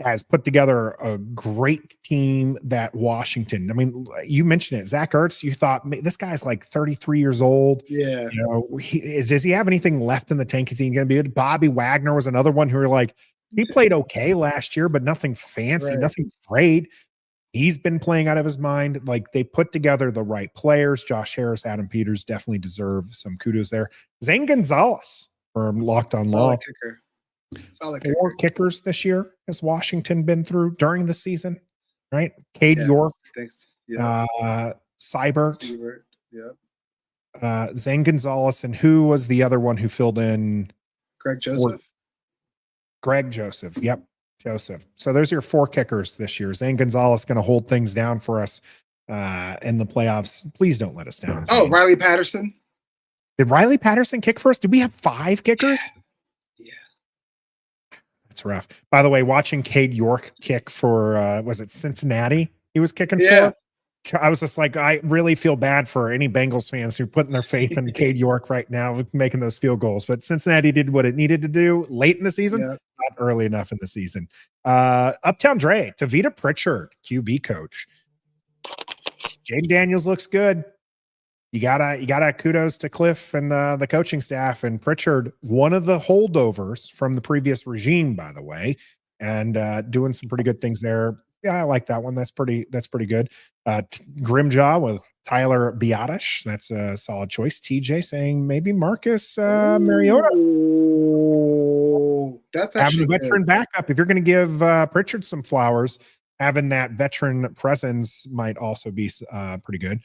has put together a great team that Washington. I mean, you mentioned it. Zach Ertz, you thought this guy's like 33 years old. Yeah. You know, does he have anything left in the tank? Is he going to be good? Bobby Wagner was another one who were like, he played okay last year, but nothing fancy, nothing great. He's been playing out of his mind. Like they put together the right players. Josh Harris, Adam Peters definitely deserve some kudos there. Zane Gonzalez from Locked on Law. Solid 4 kickers this year has Washington been through during the season, right? Cade York, Seibert, Zane Gonzalez, and who was the other one who filled in? Greg Joseph. Greg Joseph, yep, Joseph. So there's your 4 kickers this year. Zane Gonzalez going to hold things down for us in the playoffs. Please don't let us down. Zane. Oh, Riley Patterson. Did Riley Patterson kick for us? Did we have 5 kickers? Yeah. That's rough. By the way, watching Cade York kick for, was it Cincinnati he was kicking for? I was just like, I really feel bad for any Bengals fans who are putting their faith in Cade York right now, making those field goals. But Cincinnati did what it needed to do late in the season, not early enough in the season. Uptown Dre, Tavita Pritchard, QB coach. Jaden Daniels looks good. You gotta kudos to Cliff and the coaching staff and Pritchard, one of the holdovers from the previous regime, by the way, and doing some pretty good things there. Yeah, I like that one. That's pretty good. Grimjaw with Tyler Biadasz. That's a solid choice. TJ saying maybe Marcus Mariota. That's having a veteran backup. If you're going to give Pritchard some flowers, having that veteran presence might also be pretty good.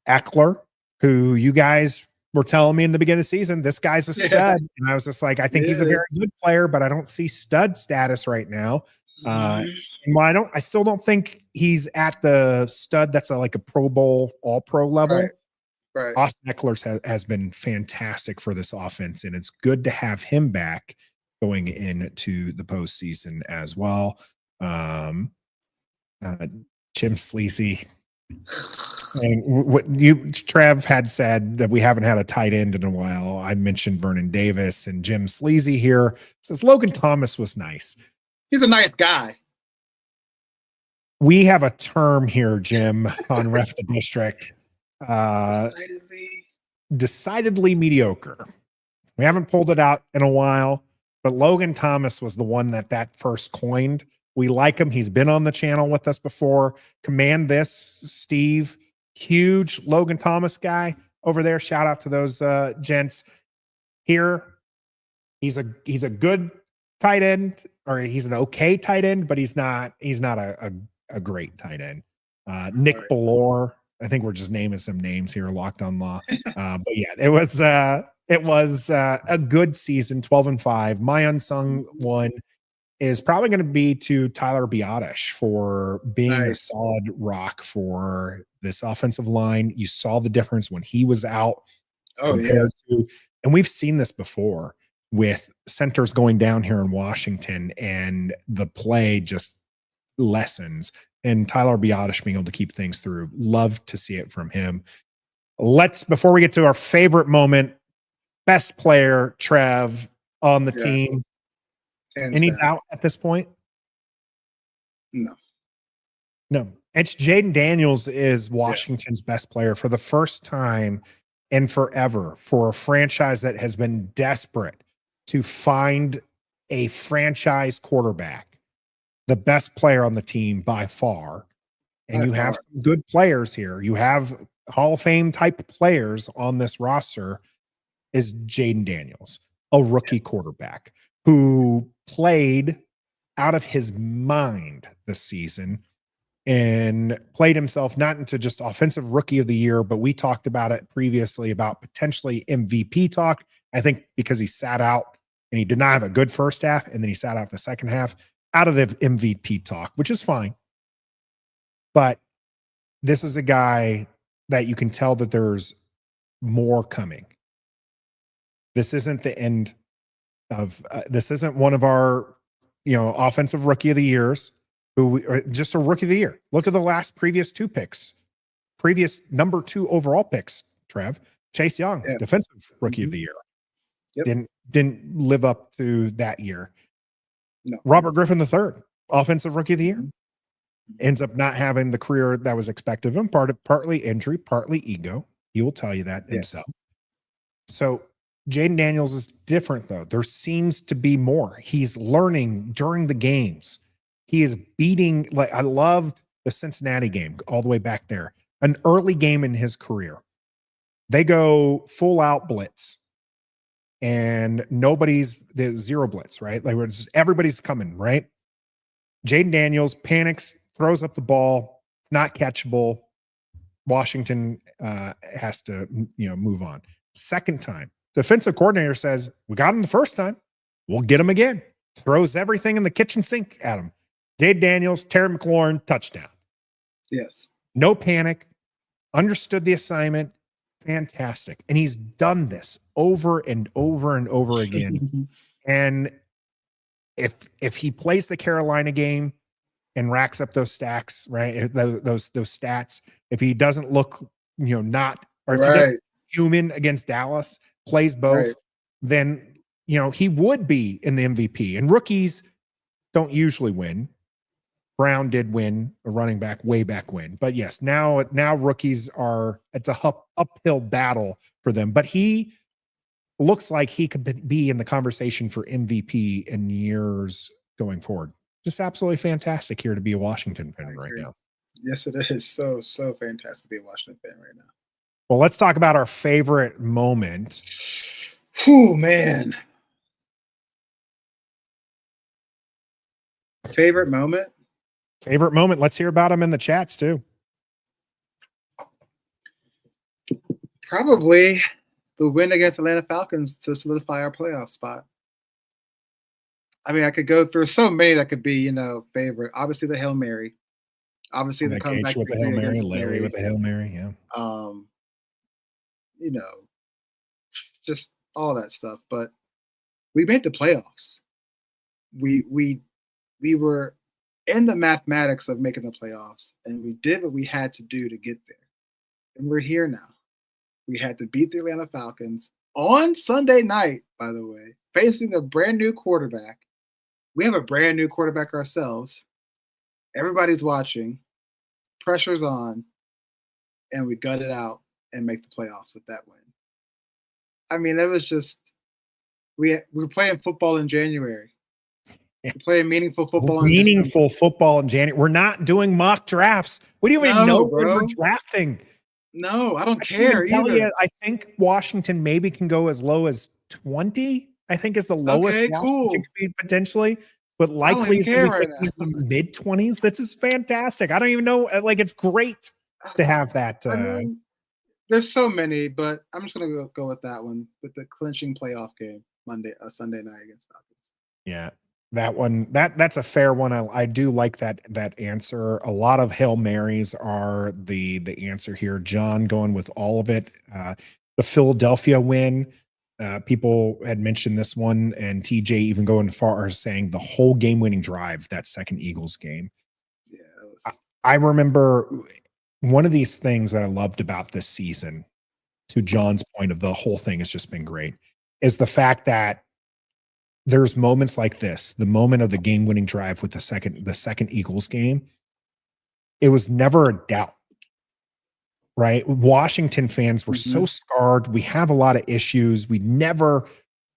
Eckler, who you guys were telling me in the beginning of the season, this guy's a stud. And I was just like, I think he's a very good player, but I don't see stud status right now. Well, I still don't think he's at the stud that's like a Pro Bowl, all pro level. Right. Austin Eckler has been fantastic for this offense, and it's good to have him back going into the postseason as well. Jim Sleazy. And what Trev had said that we haven't had a tight end in a while. I mentioned Vernon Davis, and Jim Sleazy here says Logan Thomas was nice. He's a nice guy. We have a term here, Jim, on Ref the District. Decidedly mediocre. We haven't pulled it out in a while, but Logan Thomas was the one that first coined. We like him. He's been on the channel with us before. Command this, Steve. Huge Logan Thomas guy over there. Shout out to those gents here. He's a good tight end, or he's an okay tight end, but he's not a great tight end. Nick Ballore. I think we're just naming some names here, Locked on Law. But yeah, it was a good season, 12-5. My unsung one is probably going to be to Tyler Biotish for being a solid rock for this offensive line. You saw the difference when he was out compared to, and we've seen this before with centers going down here in Washington, and the play just lessens. And Tyler Biotish being able to keep things through. Love to see it from him. Before we get to our favorite moment, best player, Trev, on the team. Any doubt at this point? No. It's Jaden Daniels is Washington's best player for the first time and forever, for a franchise that has been desperate to find a franchise quarterback. The best player on the team by far. And you have some good players here. You have Hall of Fame type players on this roster. Is Jaden Daniels, a rookie quarterback who played out of his mind this season and played himself not into just offensive rookie of the year, but we talked about it previously about potentially MVP talk. I think because he sat out and he did not have a good first half, and then he sat out the second half, out of the MVP talk, which is fine. But this is a guy that you can tell that there's more coming. This isn't the end of this isn't one of our, offensive rookie of the years just a rookie of the year. Look at the previous two picks, previous number 2 overall picks, Trev. Chase Young, defensive rookie of the year. Yep. Didn't live up to that year. No. Robert Griffin III, offensive rookie of the year. Ends up not having the career that was expected of him, partly injury, partly ego. He will tell you that himself. So Jaden Daniels is different, though. There seems to be more. He's learning during the games. He is beating, I loved the Cincinnati game all the way back there. An early game in his career. They go full out blitz. And there's zero blitz, right? Everybody's coming, right? Jaden Daniels panics, throws up the ball. It's not catchable. Washington has to, move on. Second time, defensive coordinator says, we got him the first time. We'll get him again. Throws everything in the kitchen sink at him. Jaden Daniels, Terry McLaurin, touchdown. Yes. No panic. Understood the assignment. Fantastic. And he's done this over and over and over again. And if he plays the Carolina game and racks up those stacks, right? Those stats, if he doesn't look, if he doesn't human against Dallas, plays both, then he would be in the MVP. And rookies don't usually win. Brown did win a running back way back when. But yes, now rookies it's a uphill battle for them. But he looks like he could be in the conversation for MVP in years going forward. Just absolutely fantastic here to be a Washington fan right now. Yes, it is. So fantastic to be a Washington fan right now. Well, let's talk about our favorite moment. Oh, man. Favorite moment? Favorite moment. Let's hear about them in the chats too. Probably the win against Atlanta Falcons to solidify our playoff spot. I mean, I could go through so many that could be, favorite. Obviously, the Hail Mary. Obviously, the comeback with the Hail Mary, Larry with the Hail Mary, yeah. Just all that stuff. But we made the playoffs. We were in the mathematics of making the playoffs, and we did what we had to do to get there. And we're here now. We had to beat the Atlanta Falcons on Sunday night, by the way, facing a brand new quarterback. We have a brand new quarterback ourselves. Everybody's watching. Pressure's on. And we gut it out and make the playoffs with that win. I mean, it was just we're playing football in January. We're playing meaningful football in meaningful football in January. We're not doing mock drafts. We don't even know when we're drafting. No, I don't care either. I think Washington maybe can go as low as 20. I think is the lowest Washington could be potentially, but likely is right in the mid 20s. This is fantastic. I don't even know. Like, it's great to have that. I mean, there's so many, but I'm just gonna go with that one, with the clinching playoff game Sunday night against Falcons. Yeah, that one. That's a fair one. I do like that answer. A lot of Hail Marys are the answer here. John going with all of it. The Philadelphia win. People had mentioned this one, and TJ even going far as saying the whole game-winning drive, that second Eagles game. Yeah, I remember one of these things that I loved about this season, to John's point of the whole thing has just been great, is the fact that there's moments like this, the moment of the game-winning drive with the second Eagles game. It was never a doubt. Right? Washington fans were so scarred. We have a lot of issues. We never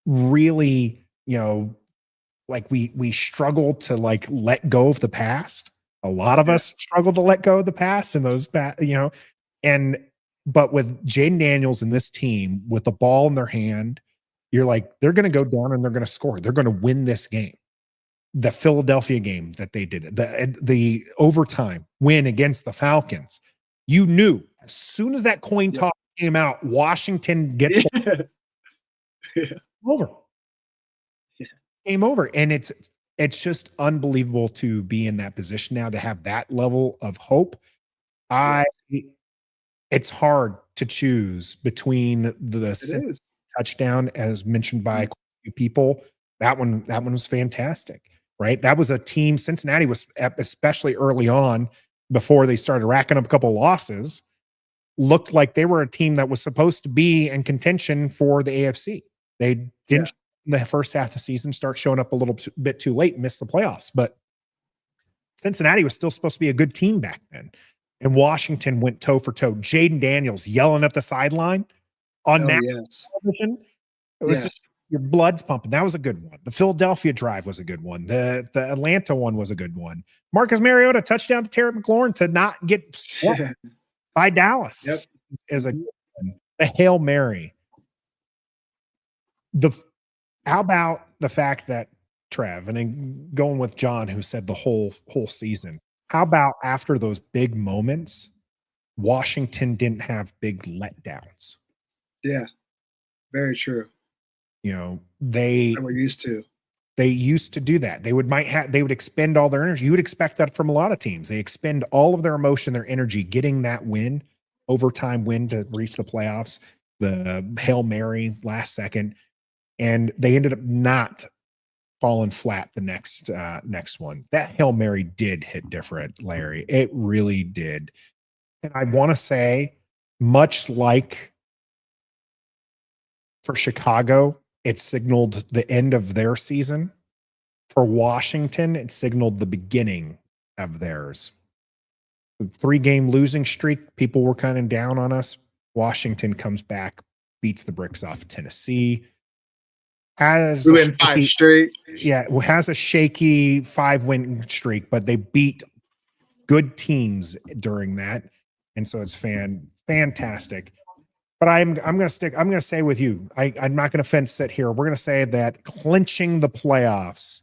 really, like we struggle to like let go of the past. A lot of us struggle to let go of the past and those, but with Jaden Daniels and this team with the ball in their hand, you're like, they're going to go down and they're going to score. They're going to win this game. The Philadelphia game that they did, the overtime win against the Falcons. You knew as soon as that coin toss came out, Washington gets over. Yeah. Game over. And it's just unbelievable to be in that position now, to have that level of hope. It's hard to choose between the touchdown, as mentioned by a few people. That one was fantastic, right? That was a team. Cincinnati was, especially early on, before they started racking up a couple losses, looked like they were a team that was supposed to be in contention for the AFC. They didn't in the first half of the season, start showing up a little bit too late and miss the playoffs. But Cincinnati was still supposed to be a good team back then. And Washington went toe for toe. Jaden Daniels yelling at the sideline on television. It was just, your blood's pumping. That was a good one. The Philadelphia drive was a good one. The Atlanta one was a good one. Marcus Mariota touchdown to Terry McLaurin to not get swept by Dallas is a good one. The Hail Mary. How about the fact that Trev, and then going with John, who said the whole season, how about after those big moments, Washington didn't have big letdowns? Yeah, very true. They were used to. They used to do that. They would expend all their energy. You would expect that from a lot of teams. They expend all of their emotion, their energy, getting that win, overtime win to reach the playoffs, the Hail Mary last second, and they ended up not falling flat the next one. That Hail Mary did hit different, Larry. It really did. And I want to say, much like for Chicago, it signaled the end of their season. For Washington, it signaled the beginning of theirs. The 3-game losing streak, people were kind of down on us. Washington comes back, beats the bricks off Tennessee. We win 5 straight. Yeah, has a shaky 5-win streak, but they beat good teams during that. And so it's fantastic. But I'm going to say with you, I'm not going to fence sit here. We're going to say that clinching the playoffs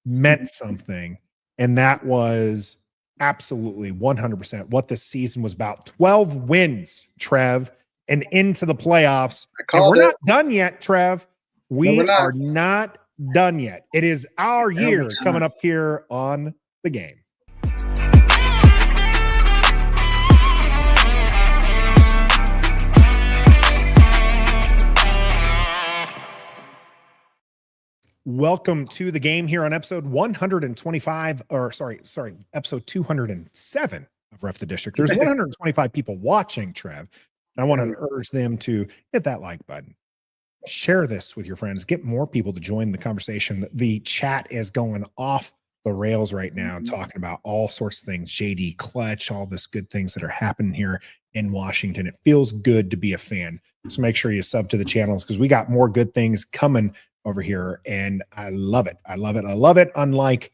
meant something. And that was absolutely 100% what this season was about. 12 wins, Trev, and into the playoffs. And we're not done yet, Trev. We are not done yet. It is our year coming up here on The Game. Welcome to The Game here on episode 125, episode 207 of Ref the District. There's 125 people watching, Trev. And I want to urge them to hit that like button. Share this with your friends. Get more people to join the conversation. The chat is going off the rails right now, talking about all sorts of things, JD Clutch, all this good things that are happening here in Washington. It feels good to be a fan. So make sure you sub to the channels because we got more good things coming over here. And I love it. I love it. I love it. Unlike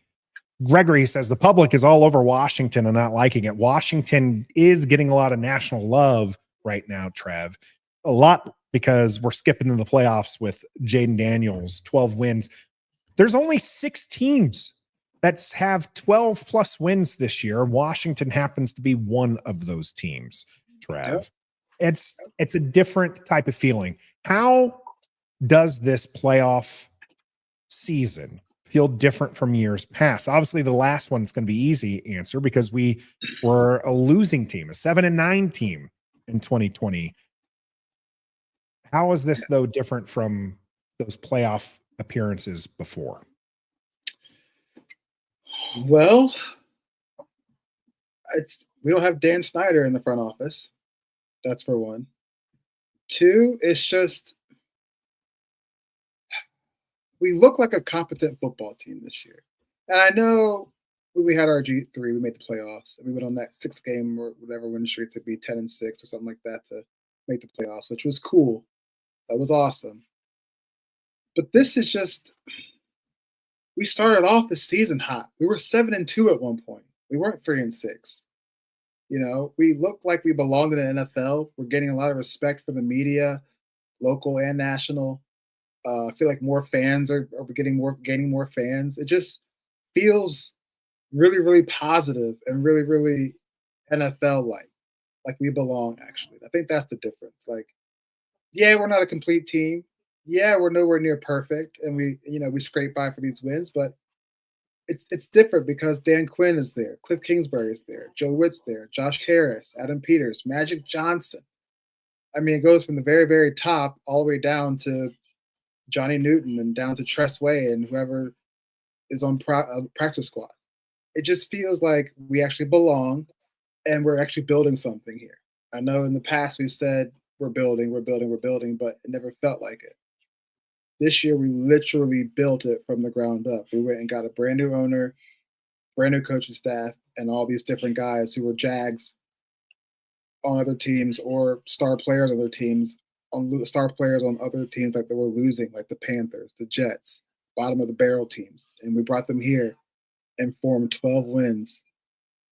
Gregory says, the public is all over Washington and not liking it. Washington is getting a lot of national love right now, Trev. A lot because we're skipping into the playoffs with Jaden Daniels, 12 wins. There's only 6 teams that have 12 plus wins this year. Washington happens to be one of those teams, Trev. Yep. It's a different type of feeling. How does this playoff season feel different from years past? Obviously, the last one's going to be easy answer because we were a losing team, a 7-9 team in 2020. How is this, though, different from those playoff appearances before? Well, we don't have Dan Snyder in the front office. That's for one. 2, it's just we look like a competent football team this year. And I know when we had our G3, we made the playoffs, and we went on that 6-game or whatever win streak to be 10-6 or something like that to make the playoffs, which was cool. That was awesome. But this is just, we started off the season hot. We were 7-2 at one point. We weren't 3-6. You know, we looked like we belonged in the NFL. We're getting a lot of respect from the media, local and national. I feel like more fans are gaining more fans. It just feels really, really positive and really, really NFL-like we belong, actually. I think that's the difference. Like, yeah, we're not a complete team. Yeah, we're nowhere near perfect, and we scrape by for these wins, but it's different because Dan Quinn is there, Cliff Kingsbury is there, Joe Witt's there, Josh Harris, Adam Peters, Magic Johnson. I mean, it goes from the very, very top all the way down to Johnny Newton and down to Tress Way and whoever is on practice squad. It just feels like we actually belong and we're actually building something here. I know in the past we've said we're building, but it never felt like it. This year we literally built it from the ground up. We went and got a brand new owner, brand new coaching staff, and all these different guys who were Jags on other teams or star players on other teams, star players on other teams that they were losing, like the Panthers, the Jets, bottom of the barrel teams. And we brought them here and formed 12 wins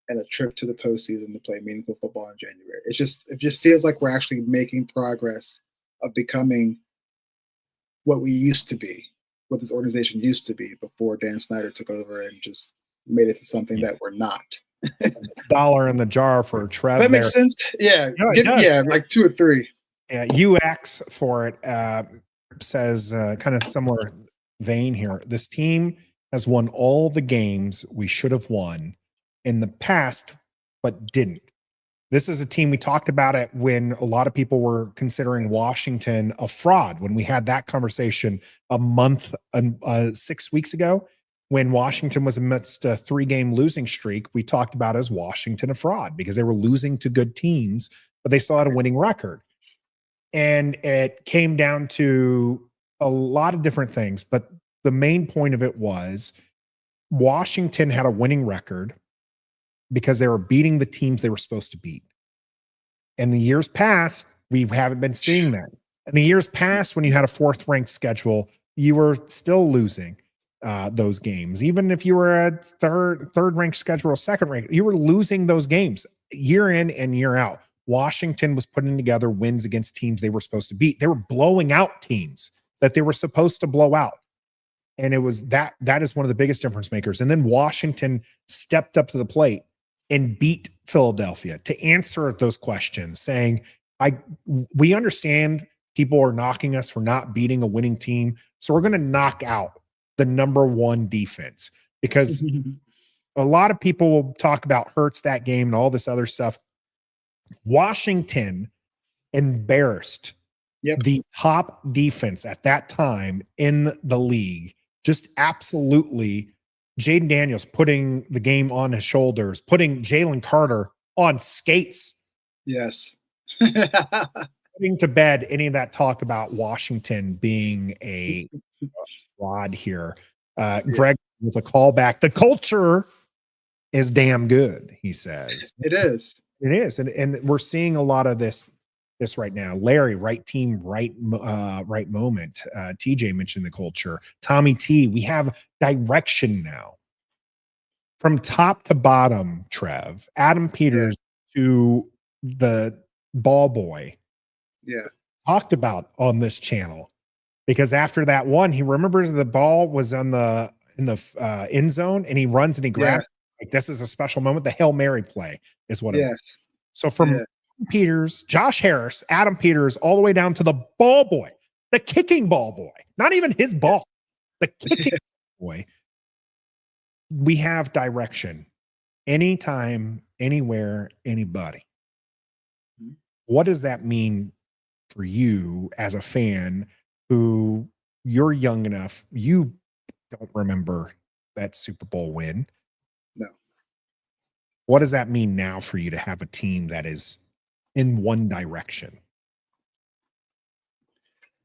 and a trip to the postseason to play meaningful football in January. It just feels like we're actually making progress of becoming what we used to be, what this organization used to be before Dan Snyder took over and just made it to something that we're not. Dollar in the jar for Trev. That makes sense. Yeah. No, it does. Yeah, like 2 or 3. Yeah, UX for it says kind of similar vein here. This team has won all the games we should have won in the past, but didn't. This is a team, we talked about it when a lot of people were considering Washington a fraud. When we had that conversation a month, 6 weeks ago, when Washington was amidst a 3-game losing streak, we talked about as Washington a fraud because they were losing to good teams, but they still had a winning record. And it came down to a lot of different things, but the main point of it was Washington had a winning record because they were beating the teams they were supposed to beat. In the years past, we haven't been seeing that. In the years past, when you had a 4th-ranked schedule, you were still losing those games. Even if you were a third-ranked schedule or 2nd-ranked, you were losing those games year in and year out. Washington was putting together wins against teams they were supposed to beat. They were blowing out teams that they were supposed to blow out. And it was that is one of the biggest difference makers. And then Washington stepped up to the plate and beat Philadelphia to answer those questions, saying, we understand people are knocking us for not beating a winning team. So we're going to knock out the number 1 defense, because a lot of people will talk about Hurts that game and all this other stuff. Washington embarrassed the top defense at that time in the league. Just absolutely, Jaden Daniels putting the game on his shoulders, putting Jalen Carter on skates. Yes. Putting to bed any of that talk about Washington being a fraud here. Greg with a callback. The culture is damn good, he says. It is. It is. And we're seeing a lot of this right now. Larry, right team, right moment. TJ mentioned the culture. Tommy T, we have direction now. From top to bottom, Trev, Adam Peters to the ball boy. Yeah. Talked about on this channel, because after that one, he remembers the ball was in the end zone, and he runs and he grabs. Like, this is a special moment. The Hail Mary play is what it was. So from Peters, Josh Harris, Adam Peters, all the way down to the ball boy, the kicking ball boy, not even his ball, the kicking boy. We have direction anytime, anywhere, anybody. What does that mean for you as a fan who you're young enough, you don't remember that Super Bowl win? No. What does that mean now for you to have a team that is in one direction?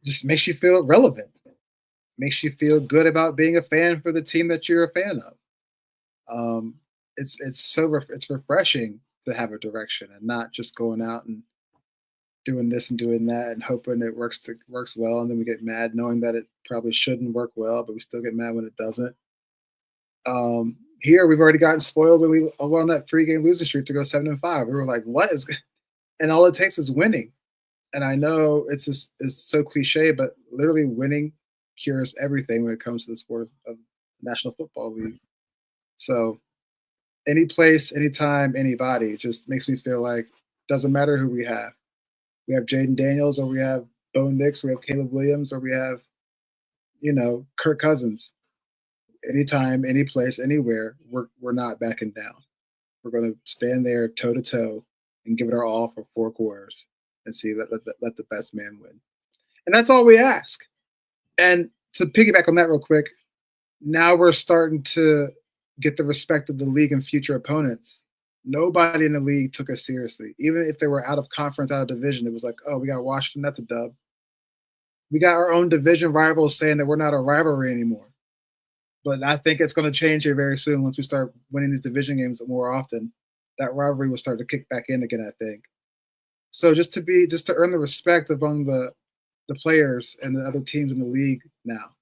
Just makes you feel relevant. Makes you feel good about being a fan for the team that you're a fan of. It's refreshing to have a direction and not just going out and doing this and doing that and hoping it works well, and then we get mad knowing that it probably shouldn't work well, but we still get mad when it doesn't. Here we've already gotten spoiled when we were on that 3-game losing streak to go 7-5. We were like, what is, and all it takes is winning. And I know it's so cliche, but literally winning cures everything when it comes to the sport of National Football League. So any place, anytime, anybody just makes me feel like doesn't matter who we have. We have Jaden Daniels, or we have Bo Nix, we have Caleb Williams, or we have, Kirk Cousins. Anytime, any place, anywhere, we're not backing down. We're going to stand there toe to toe and give it our all for 4 quarters and see let the best man win. And that's all we ask. And to piggyback on that real quick, now we're starting to get the respect of the league and future opponents. Nobody in the league took us seriously. Even if they were out of conference, out of division, it was like, oh, we got Washington, that's a dub. We got our own division rivals saying that we're not a rivalry anymore. But I think it's going to change here very soon once we start winning these division games more often. That rivalry will start to kick back in again, I think. So just to earn the respect among the players and the other teams in the league now,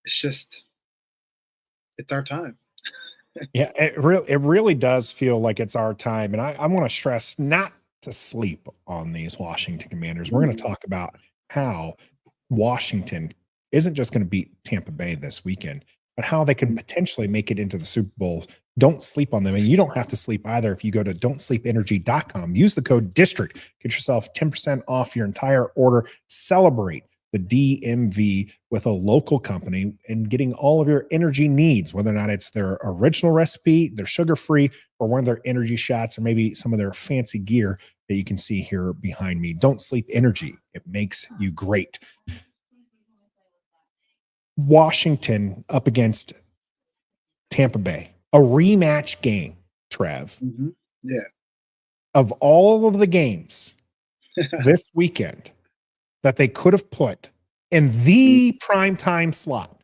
it's our time. Yeah, it really does feel like it's our time. And I want to stress not to sleep on these Washington Commanders. We're going to talk about how Washington isn't just going to beat Tampa Bay this weekend, but how they can potentially make it into the Super Bowl. Don't sleep on them. And you don't have to sleep either. If you go to don'tsleepenergy.com, use the code DISTRICT, get yourself 10% off your entire order. Celebrate the DMV with a local company and getting all of your energy needs, whether or not it's their original recipe, their sugar-free, or one of their energy shots, or maybe some of their fancy gear that you can see here behind me. Don't Sleep Energy. It makes you great. Washington up against Tampa Bay, a rematch game, Trev. Mm-hmm. Yeah. Of all of the games this weekend that they could have put in the primetime slot,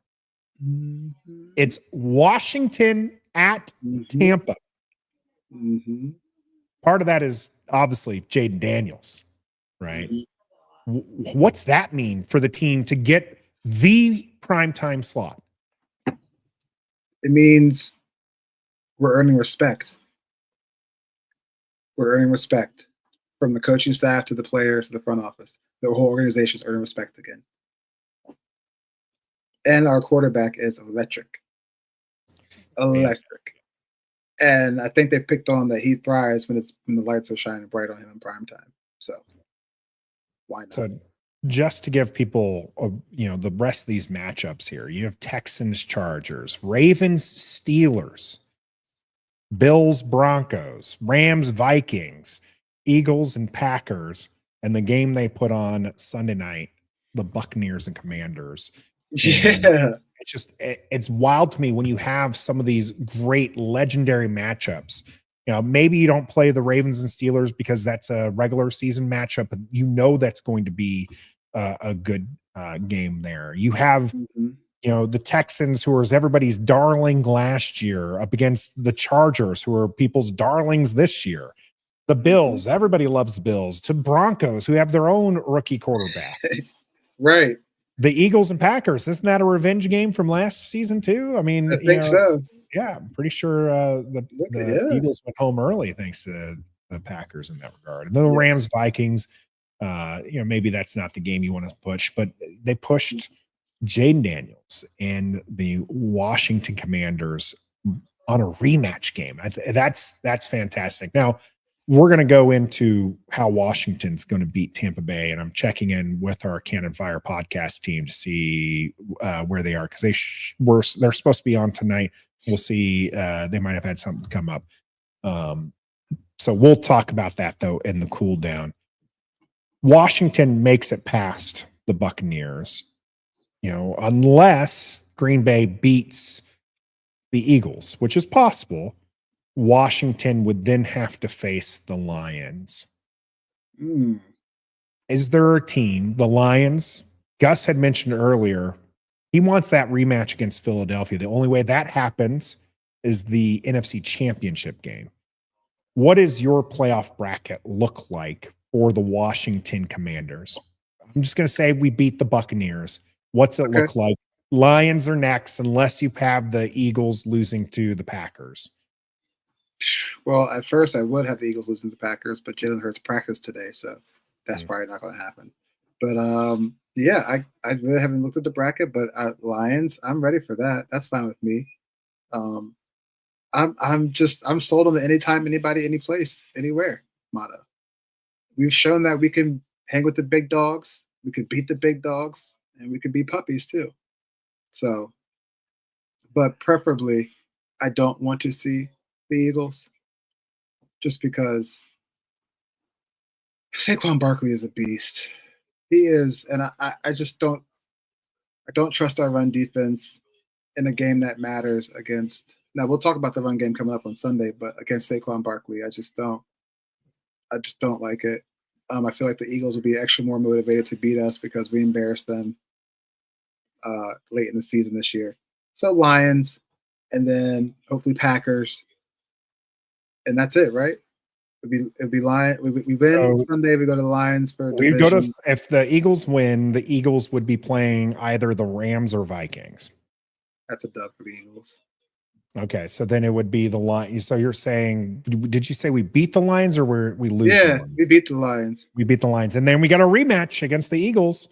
it's Washington at Tampa. Mm-hmm. Part of that is obviously Jaden Daniels, right? What's that mean for the team to get the primetime slot? It means we're earning respect. We're earning respect from the coaching staff to the players to the front office. The whole organization is earning respect again. And our quarterback is electric. And I think they picked on that he thrives when the lights are shining bright on him in prime time. So why not? So just to give people, the rest of these matchups here, you have Texans, Chargers, Ravens, Steelers, Bills, Broncos, Rams, Vikings, Eagles, and Packers, and the game they put on Sunday night, the Buccaneers and Commanders. Yeah. It's wild to me when you have some of these great legendary matchups. Maybe you don't play the Ravens and Steelers because that's a regular season matchup, but that's going to be a good game there. You have the Texans, who was everybody's darling last year, up against the Chargers, who are people's darlings this year. The Bills, everybody loves the Bills, to Broncos, who have their own rookie quarterback. Right. The Eagles and Packers, isn't that a revenge game from last season too? I mean, I think so. Yeah, I'm pretty sure the Eagles went home early thanks to the Packers in that regard. And then the Rams, Vikings, maybe that's not the game you want to push, but they pushed Jaden Daniels and the Washington Commanders on a rematch game. That's fantastic. Now, we're going to go into how Washington's going to beat Tampa Bay, and I'm checking in with our Canon Fire Podcast team to see where they are, because they're supposed to be on tonight. We'll see. They might have had something come up. So we'll talk about that, though, in the cool down. Washington makes it past the Buccaneers, unless Green Bay beats the Eagles, which is possible. Washington would then have to face the Lions. Is there a team, the Lions? Gus had mentioned earlier, he wants that rematch against Philadelphia. The only way that happens is the NFC Championship game. What does your playoff bracket look like for the Washington Commanders? I'm just going to say we beat the Buccaneers. What's it look like? Lions are next, unless you have the Eagles losing to the Packers. Well, at first I would have the Eagles losing to the Packers, but Jalen Hurts practiced today, so that's probably not going to happen. But I really haven't looked at the bracket, but Lions, I'm ready for that. That's fine with me. I'm sold on the anytime, anybody, any place, anywhere motto. We've shown that we can hang with the big dogs, we could beat the big dogs, and we could be puppies too. So, but preferably, I don't want to see the Eagles, just because Saquon Barkley is a beast. He is, and I just don't trust our run defense in a game that matters against. Now we'll talk about the run game coming up on Sunday, but against Saquon Barkley, I just don't like it. I feel like the Eagles will be extra more motivated to beat us because we embarrassed them late in the season this year. So Lions, and then hopefully Packers. And that's it, right? It'd be Lions. We win Sunday. We go to the Lions for division. If the Eagles win, the Eagles would be playing either the Rams or Vikings. That's a dub for the Eagles. Okay, so then it would be the Lions. So you're saying, did you say we beat the Lions or we lose? Yeah, we beat the Lions. We beat the Lions, and then we got a rematch against the Eagles.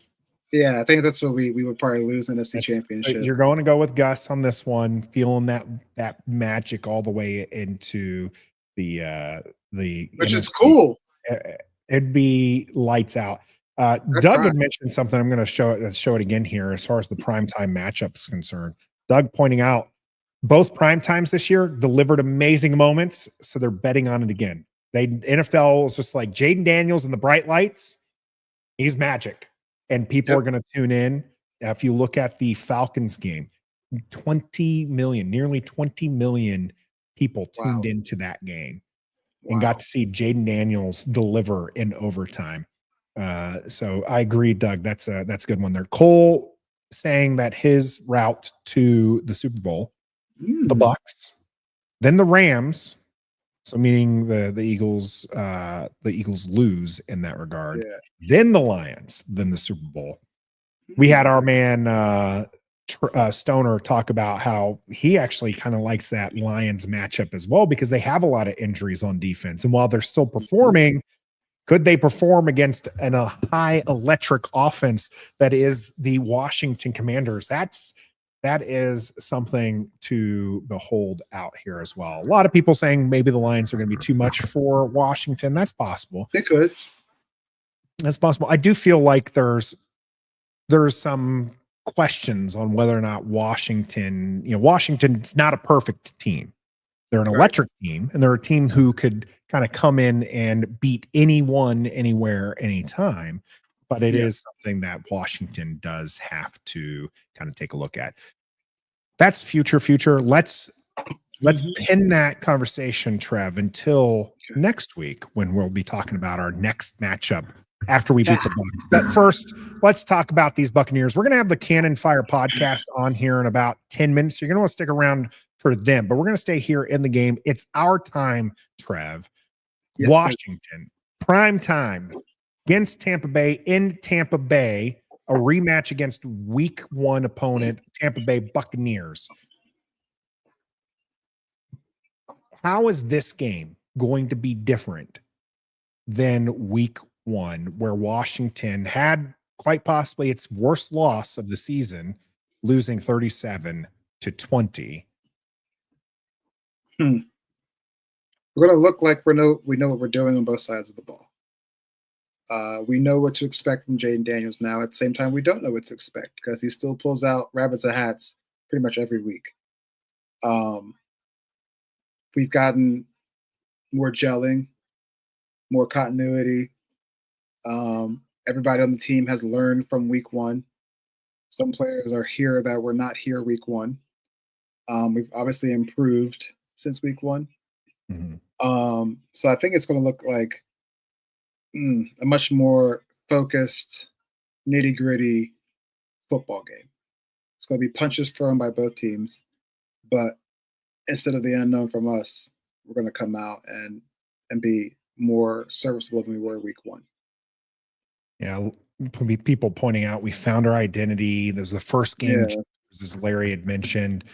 Yeah, I think that's what we would probably lose in the NFC Championship. So you're going to go with Gus on this one, feeling that magic all the way into the which is cool. It'd be lights out. Doug had mentioned something. I'm going to show it again here as far as the primetime matchup is concerned. Doug pointing out both primetimes this year delivered amazing moments, so they're betting on it again. NFL was just like Jaden Daniels and the bright lights. He's magic, and people are going to tune in. If you look at the Falcons game, 20 million, nearly 20 million people tuned into that game and got to see Jaden Daniels deliver in overtime. So I agree, Doug. That's a good one there. Cole saying that his route to the Super Bowl, the Bucks, then the Rams. So meaning the Eagles lose in that regard. Yeah. Then the Lions, then the Super Bowl. We had our man Stoner talk about how he actually kind of likes that Lions matchup as well, because they have a lot of injuries on defense. And while they're still performing, could they perform against a high electric offense that is the Washington Commanders? That is something to behold out here as well. A lot of people saying maybe the Lions are going to be too much for Washington. That's possible. They could. That's possible. I do feel like there's some questions on whether or not Washington's not a perfect team. They're an electric team, and they're a team who could kind of come in and beat anyone, anywhere, anytime. But it is something that Washington does have to kind of take a look at. That's future. Let's pin that conversation, Trev, until next week, when we'll be talking about our next matchup after we beat the Bucs. But first, let's talk about these Buccaneers. We're going to have the Canon Fire Podcast on here in about 10 minutes. So you're going to want to stick around for them, but we're going to stay here in the game. It's our time, Trev. Yes, Washington, prime time against Tampa Bay in Tampa Bay, a rematch against week 1 opponent, Tampa Bay Buccaneers. How is this game going to be different than week 1, where Washington had quite possibly its worst loss of the season, losing 37-20? We're going to look like we know what we're doing on both sides of the ball. We know what to expect from Jaden Daniels now. At the same time, we don't know what to expect because he still pulls out rabbits and hats pretty much every week. We've gotten more gelling, more continuity. Everybody on the team has learned from week 1. Some players are here that were not here week 1. We've obviously improved since week 1. Mm-hmm. So I think it's going to look like a much more focused, nitty-gritty football game. It's going to be punches thrown by both teams, but instead of the unknown from us, we're going to come out and be more serviceable than we were week 1. Yeah, people pointing out we found our identity. There's the first game, as Larry had mentioned.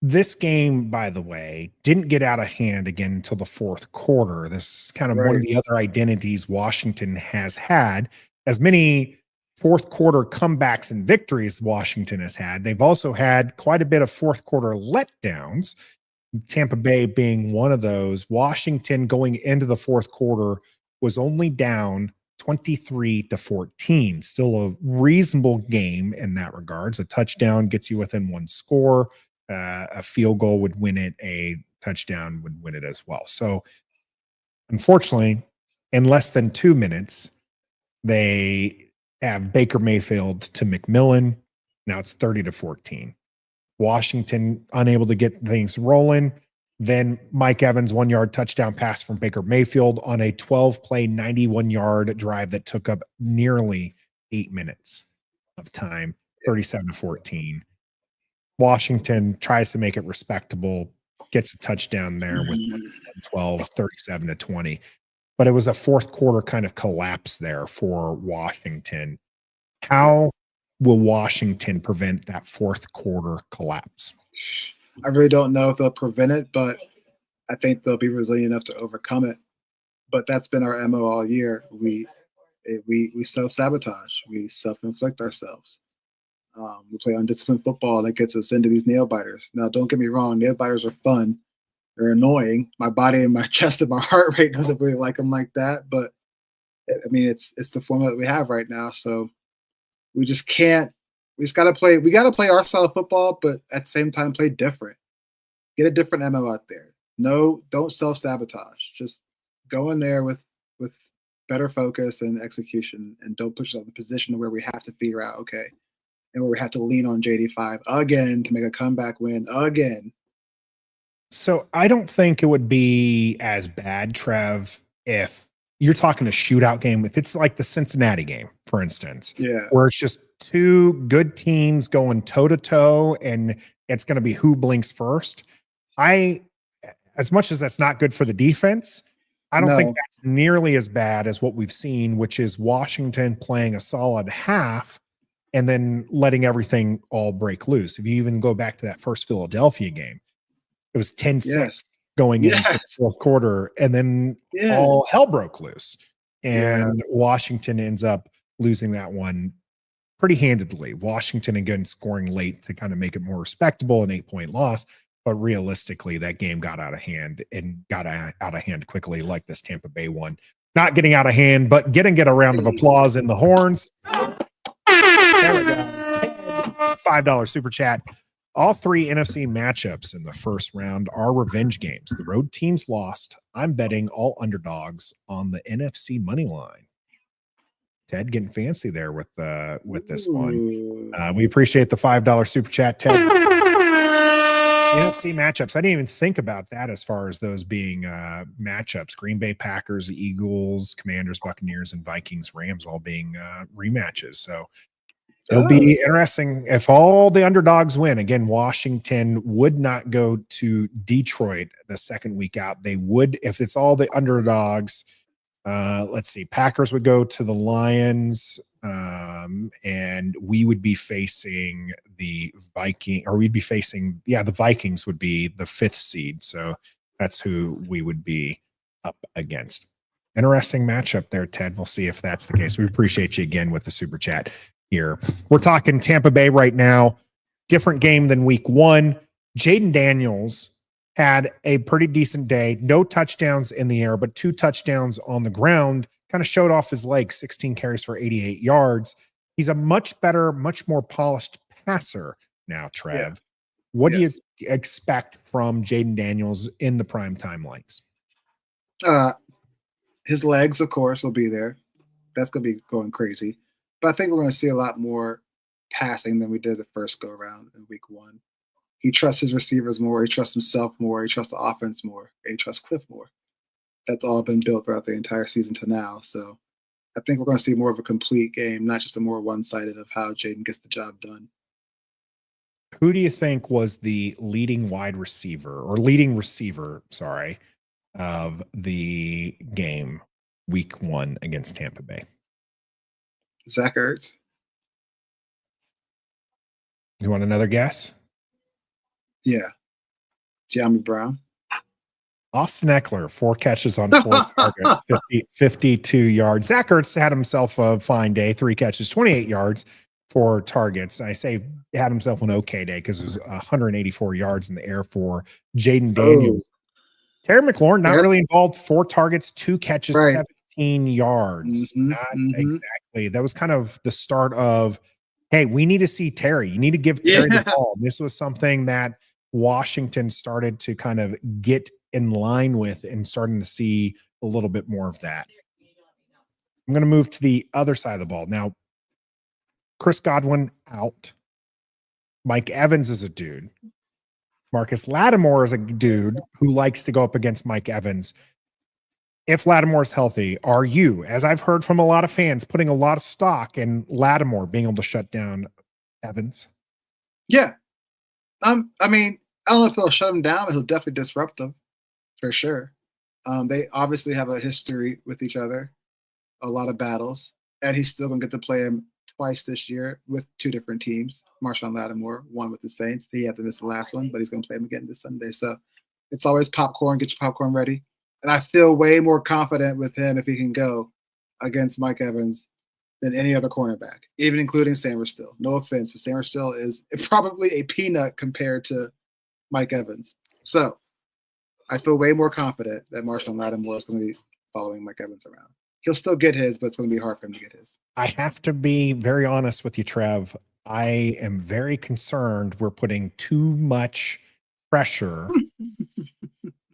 This game, by the way, didn't get out of hand again until the fourth quarter. This is kind of one of the other identities Washington has had. As many fourth quarter comebacks and victories Washington has had, they've also had quite a bit of fourth quarter letdowns, Tampa Bay being one of those. Washington going into the fourth quarter was only down 23-14. Still a reasonable game in that regards. A touchdown gets you within 1 score. A field goal would win it. A touchdown would win it as well. So, unfortunately, in less than 2 minutes, they have Baker Mayfield to McMillan. Now it's 30-14. Washington unable to get things rolling. Then Mike Evans 1-yard touchdown pass from Baker Mayfield on a 12-play, 91-yard drive that took up nearly 8 minutes of time, 37-14. Washington tries to make it respectable, gets a touchdown there with 12, 37-20. But it was a fourth quarter kind of collapse there for Washington. How will Washington prevent that fourth quarter collapse? I really don't know if they'll prevent it, but I think they'll be resilient enough to overcome it. But that's been our MO all year. We self-sabotage. We self-inflict ourselves. We play undisciplined football that gets us into these nail biters. Now, don't get me wrong. Nail biters are fun. They're annoying. My body and my chest and my heart rate doesn't really like them like that. But, I mean, it's the formula that we have right now. So we just can't. We just got to play. We got to play our style of football, but at the same time, play different. Get a different MO out there. No, don't self-sabotage. Just go in there with better focus and execution, and don't put yourself in a position where we have to figure out, okay, and where we have to lean on JD5 again to make a comeback win again. So I don't think it would be as bad, Trev, if you're talking a shootout game. If it's like the Cincinnati game, for instance, where it's just two good teams going toe-to-toe and it's going to be who blinks first. As much as that's not good for the defense, I don't think that's nearly as bad as what we've seen, which is Washington playing a solid half and then letting everything all break loose. If you even go back to that first Philadelphia game, it was 10-6 going into the fourth quarter, and then all hell broke loose. And Washington ends up losing that one pretty handedly. Washington, again, scoring late to kind of make it more respectable, an 8-point loss. But realistically, that game got out of hand and got out of hand quickly, like this Tampa Bay one. Not getting out of hand, but get a round of applause in the horns. There we go. $5 super chat. All three NFC matchups in the first round are revenge games. The road teams lost. I'm betting all underdogs on the NFC money line. Ted getting fancy there with this one. We appreciate the $5 super chat, Ted. NFC matchups. I didn't even think about that as far as those being matchups. Green Bay Packers, Eagles, Commanders, Buccaneers, and Vikings, Rams all being rematches. So it'll be interesting if all the underdogs win. Again, Washington would not go to Detroit the second week out. They would, if it's all the underdogs. Let's see. Packers would go to the Lions, and we would be facing the Vikings would be the 5th seed. So that's who we would be up against. Interesting matchup there, Ted. We'll see if that's the case. We appreciate you again with the super chat here. We're talking Tampa Bay right now. Different game than week 1. Jaden Daniels had a pretty decent day. No touchdowns in the air, but 2 touchdowns on the ground. Kind of showed off his legs, 16 carries for 88 yards. He's a much better, much more polished passer now, Trev. Yeah. What do you expect from Jaden Daniels in the primetime lights? His legs, of course, will be there. That's going to be going crazy. But I think we're going to see a lot more passing than we did the first go-around in week 1. He trusts his receivers more. He trusts himself more. He trusts the offense more. And he trusts Cliff more. That's all been built throughout the entire season to now. So I think we're going to see more of a complete game, not just a more one-sided of how Jaden gets the job done. Who do you think was the leading receiver of the game week 1 against Tampa Bay? Zach Ertz. You want another guess? Yeah. Jamie Brown. Austin Eckler, 4 catches on 4 targets, 52 yards. Zach Ertz had himself a fine day, 3 catches, 28 yards, 4 targets. I say had himself an okay day because it was 184 yards in the air for Jaden Daniels. Terry McLaurin, not really involved, 4 targets, 2 catches, 17 yards. Exactly. That was kind of the start of, hey, we need to see Terry. You need to give Terry the ball. This was something that Washington started to kind of get in line with and starting to see a little bit more of that. I'm going to move to the other side of the ball. Now, Chris Godwin out. Mike Evans is a dude. Marcus Lattimore is a dude who likes to go up against Mike Evans. If Lattimore's healthy, are you, as I've heard from a lot of fans, putting a lot of stock in Lattimore being able to shut down Evans? Yeah. I mean, I don't know if he'll shut him down, but he'll definitely disrupt them for sure. They obviously have a history with each other, a lot of battles, and he's still going to get to play him twice this year with 2 different teams. Marshawn Lattimore, one with the Saints. He had to miss the last one, but he's going to play him again this Sunday. So it's always popcorn. Get your popcorn ready. And I feel way more confident with him if he can go against Mike Evans than any other cornerback, even including Sam Still. No offense, but Sam Still is probably a peanut compared to Mike Evans. So I feel way more confident that Marshawn Lattimore is going to be following Mike Evans around. He'll still get his, but it's going to be hard for him to get his. I have to be very honest with you, Trev. I am very concerned we're putting too much pressure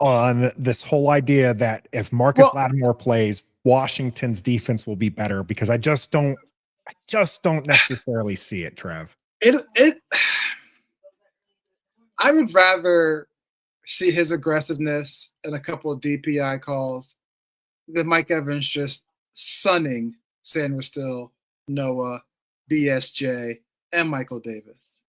on this whole idea that if Marcus Lattimore plays, Washington's defense will be better, because I just don't necessarily see it, Trev. I would rather see his aggressiveness and a couple of DPI calls than Mike Evans just sunning Sandra Still, Noah, BSJ, and Michael Davis.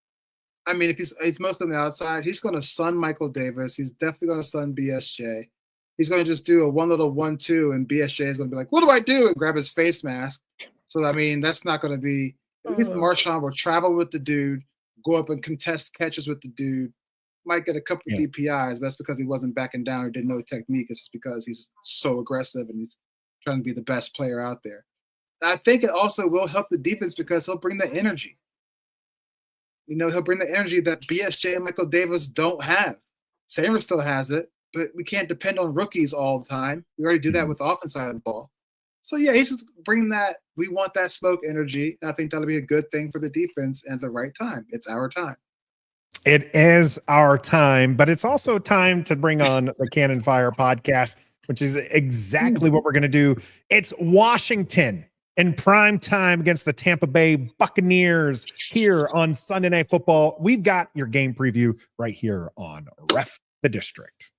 I mean, if he's mostly on the outside, he's going to sun Michael Davis. He's definitely going to sun BSJ. He's going to just do a 1-2, and BSJ is going to be like, "What do I do?" and grab his face mask. So, I mean, that's not going to be. Marshawn will travel with the dude, go up and contest catches with the dude. Might get a couple of DPIs, but that's because he wasn't backing down or didn't know technique. It's just because he's so aggressive and he's trying to be the best player out there. And I think it also will help the defense because he'll bring the energy. You know, he'll bring the energy that BSJ and Michael Davis don't have. Sanders still has it, but we can't depend on rookies all the time. We already do that with the offense side of the ball. So, yeah, he's just bringing that. We want that smoke energy, and I think that'll be a good thing for the defense at the right time. It's our time. It is our time, but it's also time to bring on the Canon Fire Podcast, which is exactly what we're going to do. It's Washington in prime time against the Tampa Bay Buccaneers here on Sunday Night Football. We've got your game preview right here on Ref the District.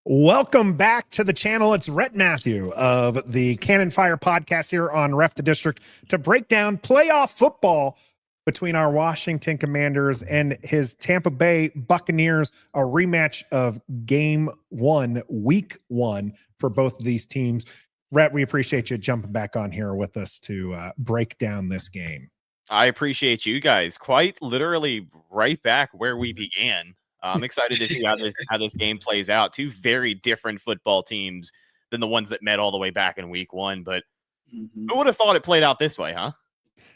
Welcome back to the channel. It's Rhett Matthew of the Canon Fire Podcast here on Ref the District to break down playoff football between our Washington Commanders and his Tampa Bay Buccaneers, a rematch of game one, week one for both of these teams. Rhett, we appreciate you jumping back on here with us to break down this game. I appreciate you guys. Quite literally right back where we began. I'm excited to see how this game plays out. Two very different football teams than the ones that met all the way back in week one. But who would have thought it played out this way, huh?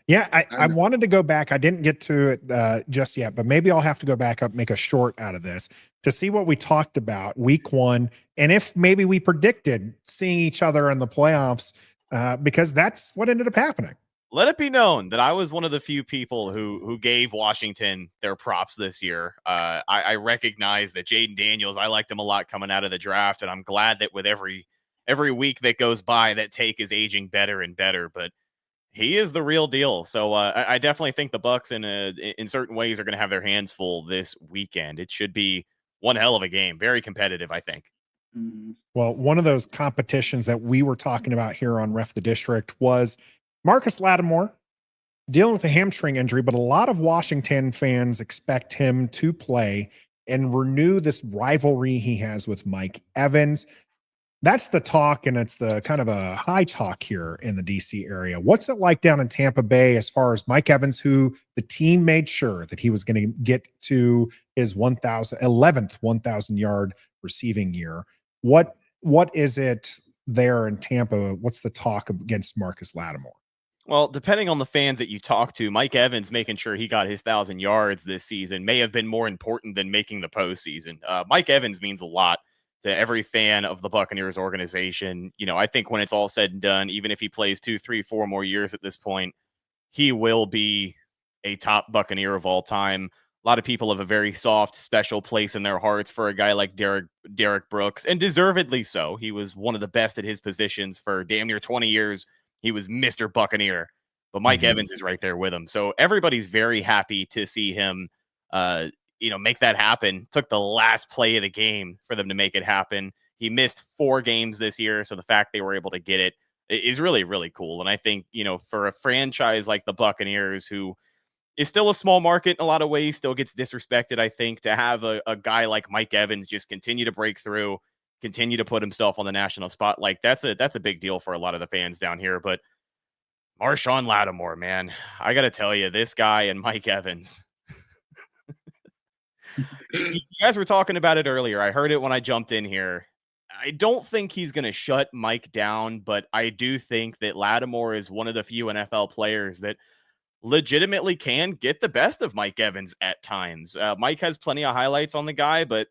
Yeah, I wanted to go back. I didn't get to it just yet, but maybe I'll have to go back up, make a short out of this to see what we talked about week one. And if maybe we predicted seeing each other in the playoffs, because that's what ended up happening. Let it be known that I was one of the few people who gave Washington their props this year. I recognize that Jaden Daniels, I liked him a lot coming out of the draft, and I'm glad that with every week that goes by, that take is aging better and better. But he is the real deal. So I definitely think the Bucs in certain ways are going to have their hands full this weekend. It should be one hell of a game. Very competitive, I think. Well, one of those competitions that we were talking about here on Ref the District was Marcus Lattimore dealing with a hamstring injury, but a lot of Washington fans expect him to play and renew this rivalry he has with Mike Evans. That's the talk, and it's the kind of a high talk here in the DC area. What's it like down in Tampa Bay as far as Mike Evans, who the team made sure that he was going to get to his 11th 1,000-yard receiving year? What is it there in Tampa? What's the talk against Marcus Lattimore? Well, depending on the fans that you talk to, Mike Evans making sure he got his 1,000 yards this season may have been more important than making the postseason. Mike Evans means a lot to every fan of the Buccaneers organization. You know, I think when it's all said and done, even if he plays 2, 3, 4 more years at this point, he will be a top Buccaneer of all time. A lot of people have a very soft, special place in their hearts for a guy like Derek Brooks, and deservedly so. He was one of the best at his positions for damn near 20 years. He was Mr. Buccaneer, but Mike Evans is right there with him. So everybody's very happy to see him, make that happen. Took the last play of the game for them to make it happen. He missed 4 games this year, so the fact they were able to get it is really, really cool. And I think, for a franchise like the Buccaneers, who is still a small market in a lot of ways, still gets disrespected, I think, to have a guy like Mike Evans just continue to break through, continue to put himself on the national spotlight. That's a big deal for a lot of the fans down here. But Marshawn Lattimore, man, I got to tell you, this guy and Mike Evans. You guys were talking about it earlier. I heard it when I jumped in here. I don't think he's going to shut Mike down, but I do think that Lattimore is one of the few NFL players that legitimately can get the best of Mike Evans at times. Mike has plenty of highlights on the guy, but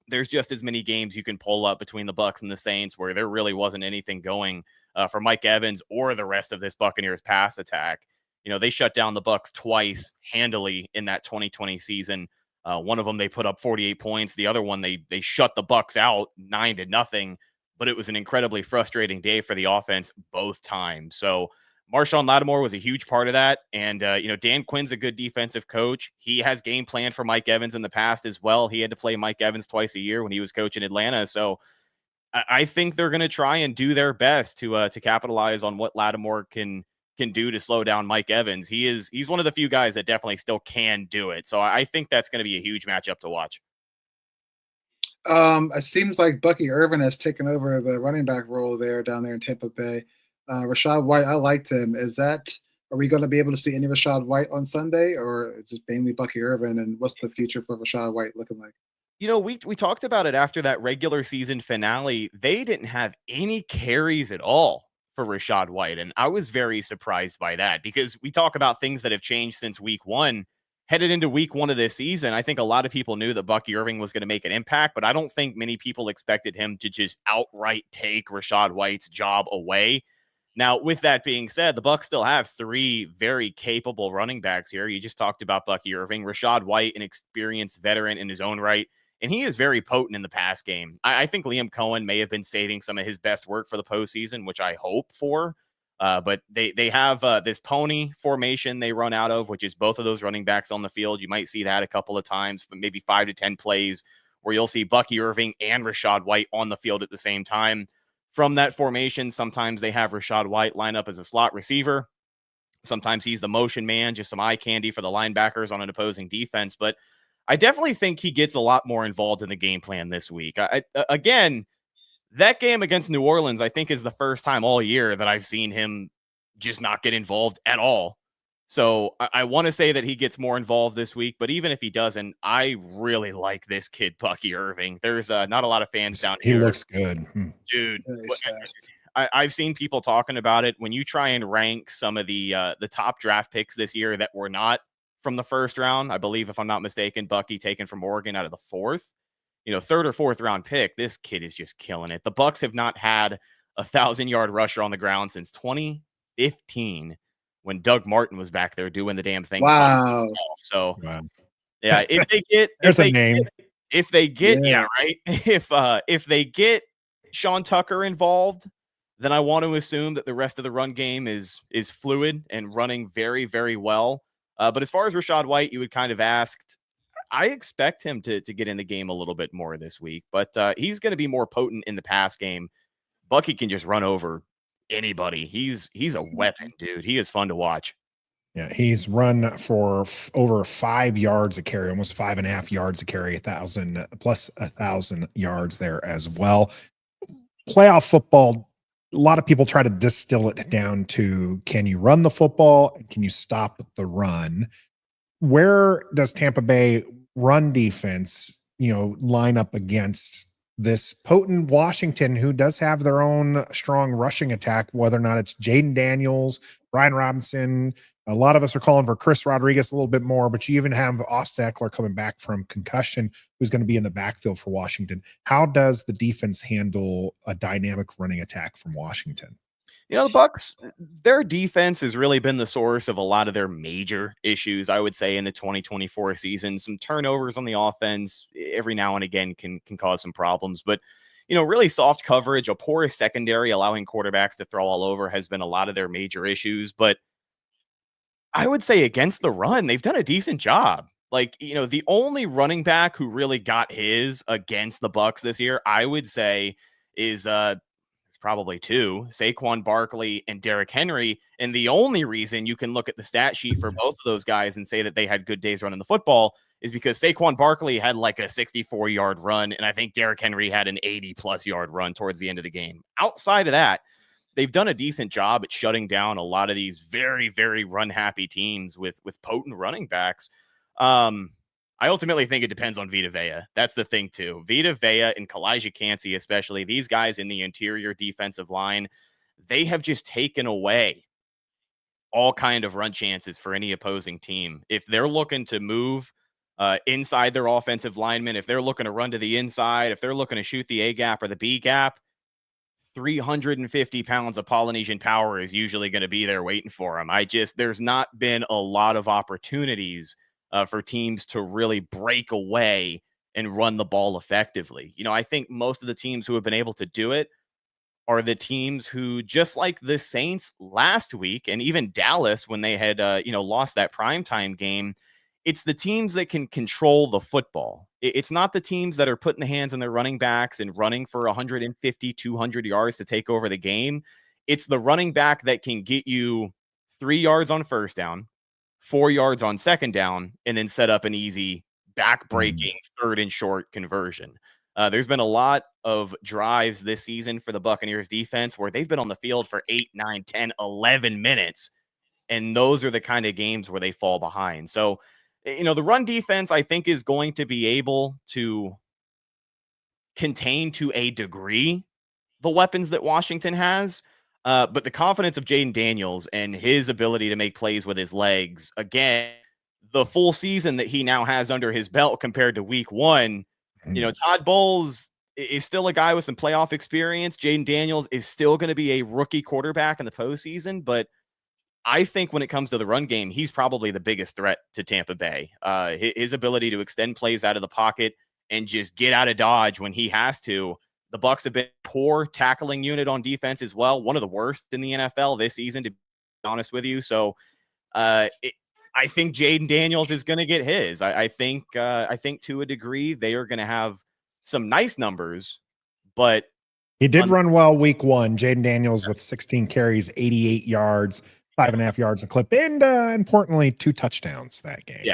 there's just as many games you can pull up between the Bucs and the Saints where there really wasn't anything going for Mike Evans or the rest of this Buccaneers pass attack. They shut down the Bucs twice handily in that 2020 season. One of them, they put up 48 points. The other one, they shut the Bucs out 9-0, but it was an incredibly frustrating day for the offense both times. So Marshawn Lattimore was a huge part of that. And, Dan Quinn's a good defensive coach. He has game planned for Mike Evans in the past as well. He had to play Mike Evans twice a year when he was coaching Atlanta. So I think they're going to try and do their best to capitalize on what Lattimore can do to slow down Mike Evans. He's one of the few guys that definitely still can do it. So I think that's going to be a huge matchup to watch. It seems like Bucky Irvin has taken over the running back role down there in Tampa Bay. Rachaad White, I liked him. Are we going to be able to see any Rachaad White on Sunday, or is it mainly Bucky Irvin? And what's the future for Rachaad White looking like? We talked about it after that regular season finale. They didn't have any carries at all for Rachaad White, and I was very surprised by that, because we talk about things that have changed since week one. Headed into week one of this season, I think a lot of people knew that Bucky Irvin was going to make an impact, but I don't think many people expected him to just outright take Rachaad White's job away. Now, with that being said, the Bucs still have 3 very capable running backs here. You just talked about Bucky Irving, Rashad White, an experienced veteran in his own right, and he is very potent in the pass game. I think Liam Cohen may have been saving some of his best work for the postseason, which I hope for. But they have this pony formation they run out of, which is both of those running backs on the field. You might see that a couple of times, but maybe 5 to 10 plays where you'll see Bucky Irving and Rashad White on the field at the same time. From that formation, sometimes they have Rashad White line up as a slot receiver. Sometimes he's the motion man, just some eye candy for the linebackers on an opposing defense. But I definitely think he gets a lot more involved in the game plan this week. Again, that game against New Orleans, I think, is the first time all year that I've seen him just not get involved at all. So I want to say that he gets more involved this week, but even if he doesn't, I really like this kid, Bucky Irving. There's not a lot of fans down here. He looks good. Dude. I've seen people talking about it. When you try and rank some of the top draft picks this year that were not from the first round, I believe, if I'm not mistaken, Bucky taken from Oregon out of the 4th, third or 4th round pick. This kid is just killing it. The Bucs have not had a 1,000-yard rusher on the ground since 2015. When Doug Martin was back there doing the damn thing. Wow. So, Wow. yeah, if they get, There's a name. If they get, yeah, right. If they get Sean Tucker involved, then I want to assume that the rest of the run game is fluid and running very, very well. But as far as Rashad White, you would kind of asked, I expect him to get in the game a little bit more this week, but he's going to be more potent in the pass game. Bucky can just run over anybody. He's a weapon, dude. He is fun to watch. Yeah, he's run for over 5 yards a carry, almost 5.5 yards a carry, 1,000 plus 1,000 yards there as well. Playoff football, a lot of people try to distill it down to, can you run the football and can you stop the run? Where does Tampa Bay run defense, line up against this potent Washington, who does have their own strong rushing attack, whether or not it's Jaden Daniels, Brian Robinson? A lot of us are calling for Chris Rodriguez a little bit more, but you even have Austin Eckler coming back from concussion, who's going to be in the backfield for Washington. How does the defense handle a dynamic running attack from Washington? The Bucs, their defense has really been the source of a lot of their major issues, I would say, in the 2024 season. Some turnovers on the offense every now and again can cause some problems. But, really soft coverage, a porous secondary, allowing quarterbacks to throw all over has been a lot of their major issues. But I would say against the run, they've done a decent job. Like, the only running back who really got his against the Bucs this year, I would say, is probably 2, Saquon Barkley and Derrick Henry. And the only reason you can look at the stat sheet for both of those guys and say that they had good days running the football is because Saquon Barkley had like a 64-yard run, and I think Derrick Henry had an 80-plus yard run towards the end of the game. Outside of that, they've done a decent job at shutting down a lot of these very, very run-happy teams with potent running backs. I ultimately think it depends on Vita Vea. That's the thing, too. Vita Vea and Kalijah Kancey, especially, these guys in the interior defensive line, they have just taken away all kind of run chances for any opposing team. If they're looking to move inside their offensive linemen, if they're looking to run to the inside, if they're looking to shoot the A gap or the B gap, 350 pounds of Polynesian power is usually going to be there waiting for them. There's not been a lot of opportunities for teams to really break away and run the ball effectively. I think most of the teams who have been able to do it are the teams who, just like the Saints last week, and even Dallas when they had, lost that primetime game, it's the teams that can control the football. It's not the teams that are putting the hands on their running backs and running for 150, 200 yards to take over the game. It's the running back that can get you 3 yards on first down, 4 yards on second down, and then set up an easy back-breaking third and short conversion. There's been a lot of drives this season for the Buccaneers defense where they've been on the field for 8, 9, 10, 11 minutes. And those are the kind of games where they fall behind. So, the run defense, I think, is going to be able to contain to a degree the weapons that Washington has. But the confidence of Jaden Daniels and his ability to make plays with his legs, again, the full season that he now has under his belt compared to week 1, Todd Bowles, is still a guy with some playoff experience. Jaden Daniels is still going to be a rookie quarterback in the postseason, but I think when it comes to the run game, he's probably the biggest threat to Tampa Bay. His ability to extend plays out of the pocket and just get out of dodge when he has to. The Bucs have been a poor tackling unit on defense as well, one of the worst in the NFL this season, to be honest with you. So I think Jaden Daniels is going to get his. I think to a degree they are going to have some nice numbers, but he did run well week 1. Jaden Daniels with 16 carries, 88 yards, 5.5 yards a clip, and importantly, 2 touchdowns that game.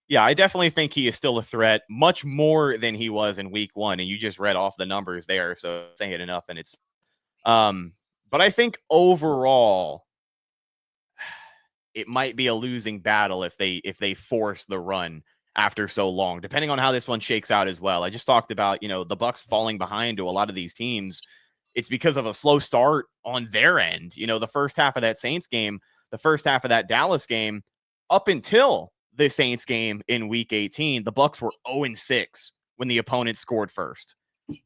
Yeah, I definitely think he is still a threat, much more than he was in week 1. And you just read off the numbers there, so saying it enough. And it's, but I think overall, it might be a losing battle if they force the run after so long, depending on how this one shakes out as well. I just talked about, the Bucs falling behind to a lot of these teams. It's because of a slow start on their end. The first half of that Saints game, the first half of that Dallas game, up until the Saints game in week 18, the Bucs were 0-6 when the opponent scored first.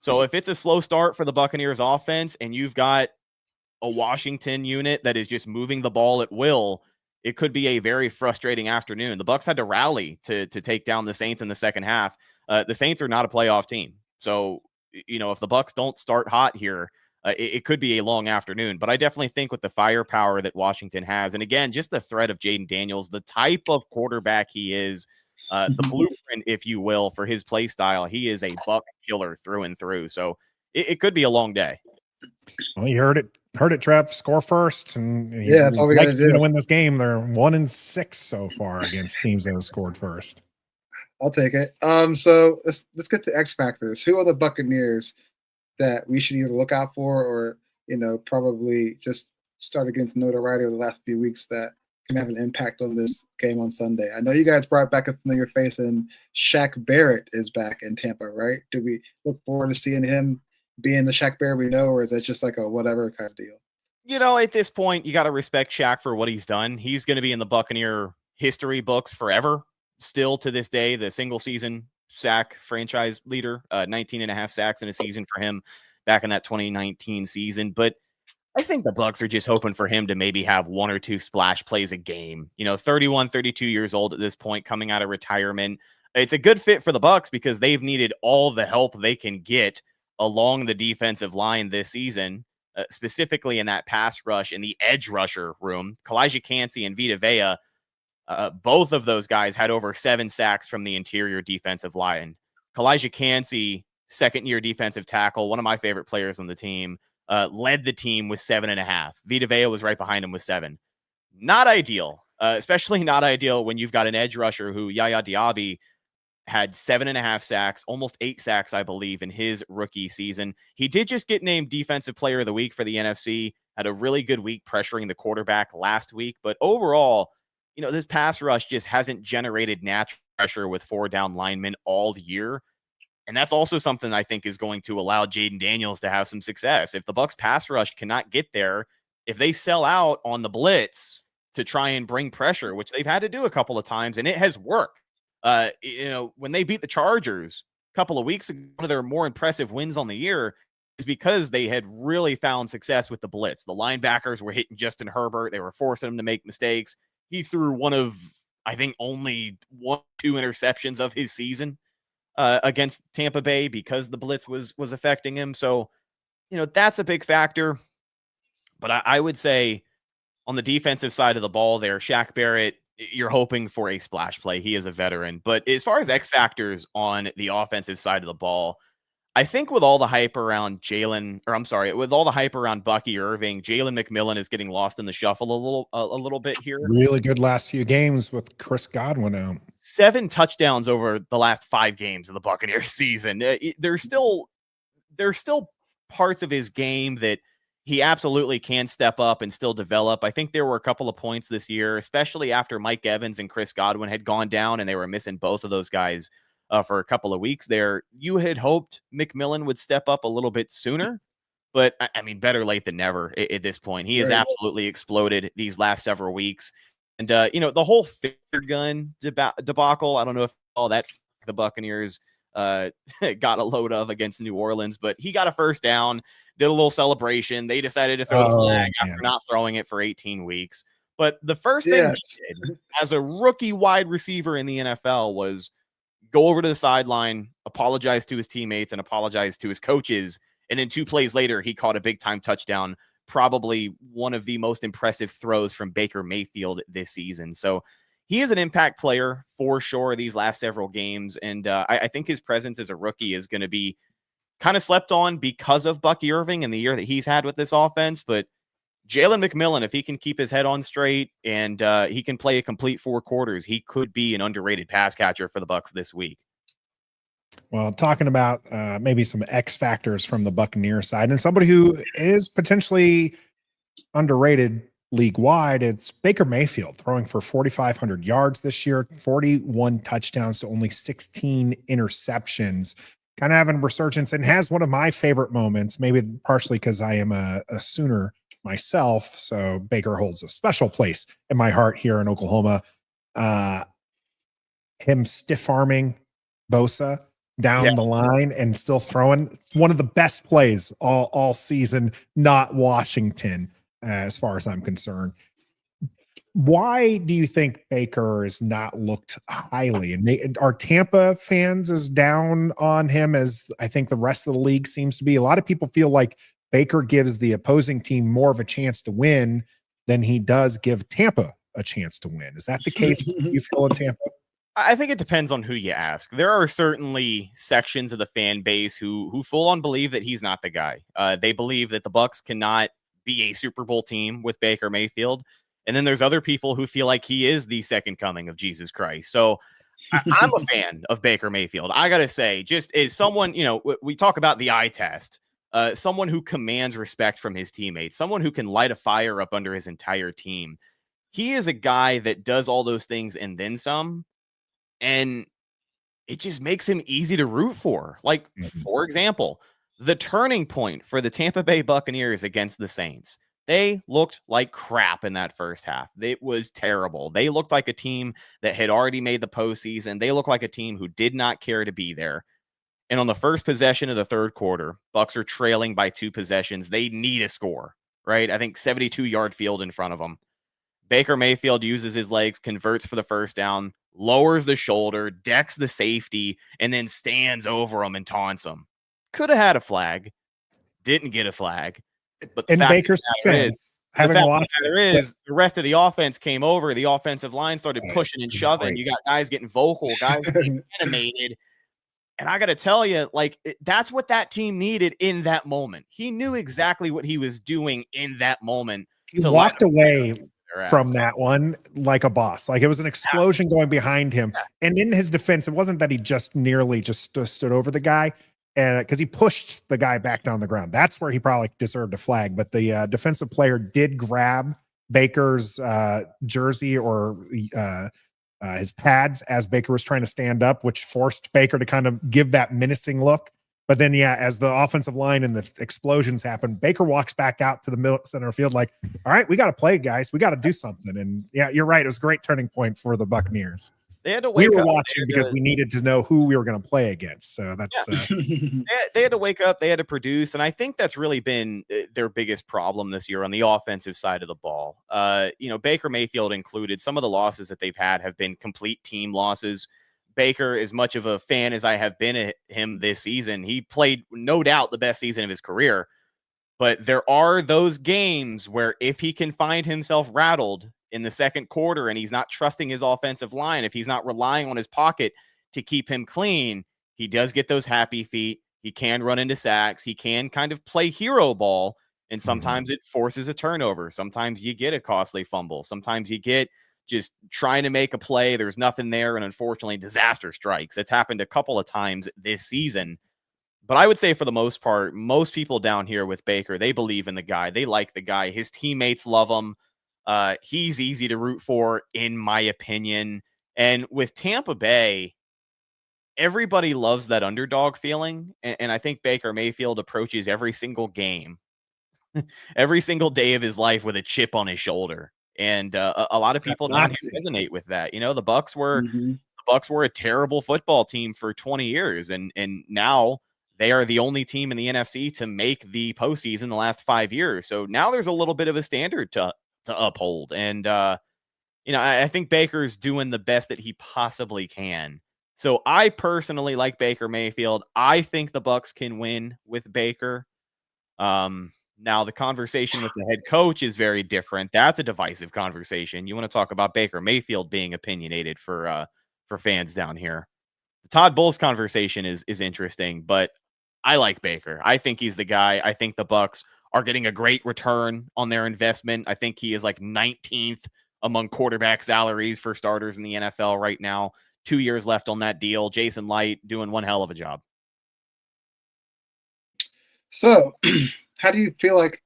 So if it's a slow start for the Buccaneers offense and you've got a Washington unit that is just moving the ball at will, it could be a very frustrating afternoon. The Bucs had to rally to take down the Saints in the second half. The Saints are not a playoff team. So, if the Bucs don't start hot here, it could be a long afternoon. But I definitely think with the firepower that Washington has, and again, just the threat of Jaden Daniels, the type of quarterback he is, the blueprint, if you will, for his play style, he is a Buck killer through and through. So it could be a long day. Well, you heard it, Trev. Score first, and that's all we got to do to win this game. They're 1-6 so far against teams that have scored first. I'll take it. So let's get to X factors. Who are the Buccaneers that we should either look out for, or probably just start against notoriety over the last few weeks that can have an impact on this game on Sunday? I know you guys brought back a familiar face, and Shaq Barrett is back in Tampa, right? Do we look forward to seeing him being the Shaq Barrett we know, or is that just like a whatever kind of deal? At this point, you got to respect Shaq for what he's done. He's going to be in the Buccaneer history books forever. Still to this day, the single season sack franchise leader, 19.5 sacks in a season for him back in that 2019 season. But I think the Bucs are just hoping for him to maybe have 1 or 2 splash plays a game. 31, 32 years old at this point, coming out of retirement. It's a good fit for the Bucs because they've needed all the help they can get along the defensive line this season, specifically in that pass rush and the edge rusher room. Kalijah Kancey and Vita Vea, both of those guys had over 7 sacks from the interior defensive line. Kalijah Kancey, second-year defensive tackle, one of my favorite players on the team, led the team with 7.5. Vita Vea was right behind him with 7. Not ideal, especially not ideal when you've got an edge rusher who, Yaya Diaby, had 7.5 sacks, almost 8 sacks, I believe, in his rookie season. He did just get named Defensive Player of the Week for the NFC, had a really good week pressuring the quarterback last week. But overall, this pass rush just hasn't generated natural pressure with 4 down linemen all year. And that's also something I think is going to allow Jaden Daniels to have some success. If the Bucs pass rush cannot get there, if they sell out on the blitz to try and bring pressure, which they've had to do a couple of times, and it has worked. When they beat the Chargers a couple of weeks ago, one of their more impressive wins on the year is because they had really found success with the blitz. The linebackers were hitting Justin Herbert. They were forcing him to make mistakes. He threw one of, I think, only 1-2 interceptions of his season against Tampa Bay because the blitz was affecting him. So, that's a big factor. But I would say on the defensive side of the ball there, Shaq Barrett, you're hoping for a splash play. He is a veteran. But as far as X factors on the offensive side of the ball, I think with all the hype around with all the hype around Bucky Irving, Jalen McMillan is getting lost in the shuffle a little bit here. Really good last few games with Chris Godwin out. 7 touchdowns over the last 5 games of the Buccaneers season. There's still parts of his game that he absolutely can step up and still develop. I think there were a couple of points this year, especially after Mike Evans and Chris Godwin had gone down and they were missing both of those guys for a couple of weeks there. You had hoped McMillan would step up a little bit sooner, but I mean, better late than never at this point. He has absolutely exploded these last several weeks. And, the whole finger gun debacle, I don't know if all that the Buccaneers, got a load of against New Orleans, but he got a first down, did a little celebration. They decided to throw the flag after not throwing it for 18 weeks. But the first thing he did as a rookie wide receiver in the NFL was go over to the sideline, apologize to his teammates, and apologize to his coaches. And then 2 plays later, he caught a big-time touchdown, probably one of the most impressive throws from Baker Mayfield this season. So he is an impact player for sure these last several games. And I think his presence as a rookie is going to be kind of slept on because of Bucky Irving and the year that he's had with this offense. But Jalen McMillan, if he can keep his head on straight and he can play a complete 4 quarters, he could be an underrated pass catcher for the Bucs this week. Well, talking about maybe some X factors from the Buccaneers side and somebody who is potentially underrated league wide, it's Baker Mayfield throwing for 4,500 yards this year, 41 touchdowns to only 16 interceptions. Kind of having a resurgence and has one of my favorite moments, maybe partially because I am a Sooner myself. So Baker holds a special place in my heart here in Oklahoma. Him stiff arming Bosa down the line and still throwing one of the best plays all season, not Washington, as far as I'm concerned. Why do you think Baker is not looked highly? And are Tampa fans as down on him as I think the rest of the league seems to be? A lot of people feel like Baker gives the opposing team more of a chance to win than he does give Tampa a chance to win. Is that the case you feel in Tampa? I think it depends on who you ask. There are certainly sections of the fan base who full on believe that he's not the guy. They believe that the Bucs cannot be a Super Bowl team with Baker Mayfield. And then there's other people who feel like he is the second coming of Jesus Christ. So I'm a fan of Baker Mayfield. I got to say, just as someone, we talk about the eye test, someone who commands respect from his teammates, someone who can light a fire up under his entire team. He is a guy that does all those things and then some. And it just makes him easy to root for. Like, for example, the turning point for the Tampa Bay Buccaneers against the Saints. They looked like crap in that first half. It was terrible. They looked like a team that had already made the postseason. They looked like a team who did not care to be there. And on the first possession of the third quarter, Bucs are trailing by 2 possessions. They need a score, right? I think 72-yard field in front of them. Baker Mayfield uses his legs, converts for the first down, lowers the shoulder, decks the safety, and then stands over him and taunts him. Could have had a flag, didn't get a flag. But in Baker's defense, having watched the rest of the offense came over. The offensive line started pushing and shoving. Right. You got guys getting vocal, guys getting animated. And I got to tell you, that's what that team needed in that moment. He knew exactly what he was doing in that moment. He walked away from that one like a boss. Like it was an explosion going behind him. And in his defense, it wasn't that he just nearly stood over the guy. And because he pushed the guy back down the ground, that's where he probably deserved a flag. But the defensive player did grab Baker's jersey or his pads as Baker was trying to stand up, which forced Baker to kind of give that menacing look. But then, as the offensive line and the explosions happen, Baker walks back out to the middle center field like, all right, we got to play, guys. We got to do something. And you're right. It was a great turning point for the Buccaneers. They had to wake up. We were up. watching because we needed to know who we were going to play against. So that's they had to wake up. They had to produce, and I think that's really been their biggest problem this year on the offensive side of the ball. Baker Mayfield included. Some of the losses that they've had have been complete team losses. Baker, as much of a fan as I have been of him this season, he played no doubt the best season of his career. But there are those games where if he can find himself rattled in the second quarter and he's not trusting his offensive line, if he's not relying on his pocket to keep him clean, he does get those happy feet. He can run into sacks. He can kind of play hero ball. And sometimes it forces a turnover. Sometimes you get a costly fumble. Sometimes you get just trying to make a play. There's nothing there. And unfortunately, disaster strikes. It's happened a couple of times this season. But I would say for the most part, most people down here with Baker, they believe in the guy. They like the guy. His teammates love him. He's easy to root for, in my opinion. And with Tampa Bay, everybody loves that underdog feeling. And I think Baker Mayfield approaches every single game, every single day of his life with a chip on his shoulder. And a lot of people down here resonate with that. The Bucs Bucs were a terrible football team for 20 years, and now they are the only team in the NFC to make the postseason the last 5 years. So now there's a little bit of a standard to uphold, and I think Baker's doing the best that he possibly can. So I personally like Baker Mayfield. I think the Bucs can win with Baker. Now the conversation with the head coach is very different. That's a divisive conversation. You want to talk about Baker Mayfield being opinionated for fans down here. The Todd Bowles conversation is interesting, but I like Baker. I think he's the guy. I think the Bucs are getting a great return on their investment. I think he is like 19th among quarterback salaries for starters in the NFL right now. 2 years left on that deal. Jason Light doing one hell of a job. So, how do you feel like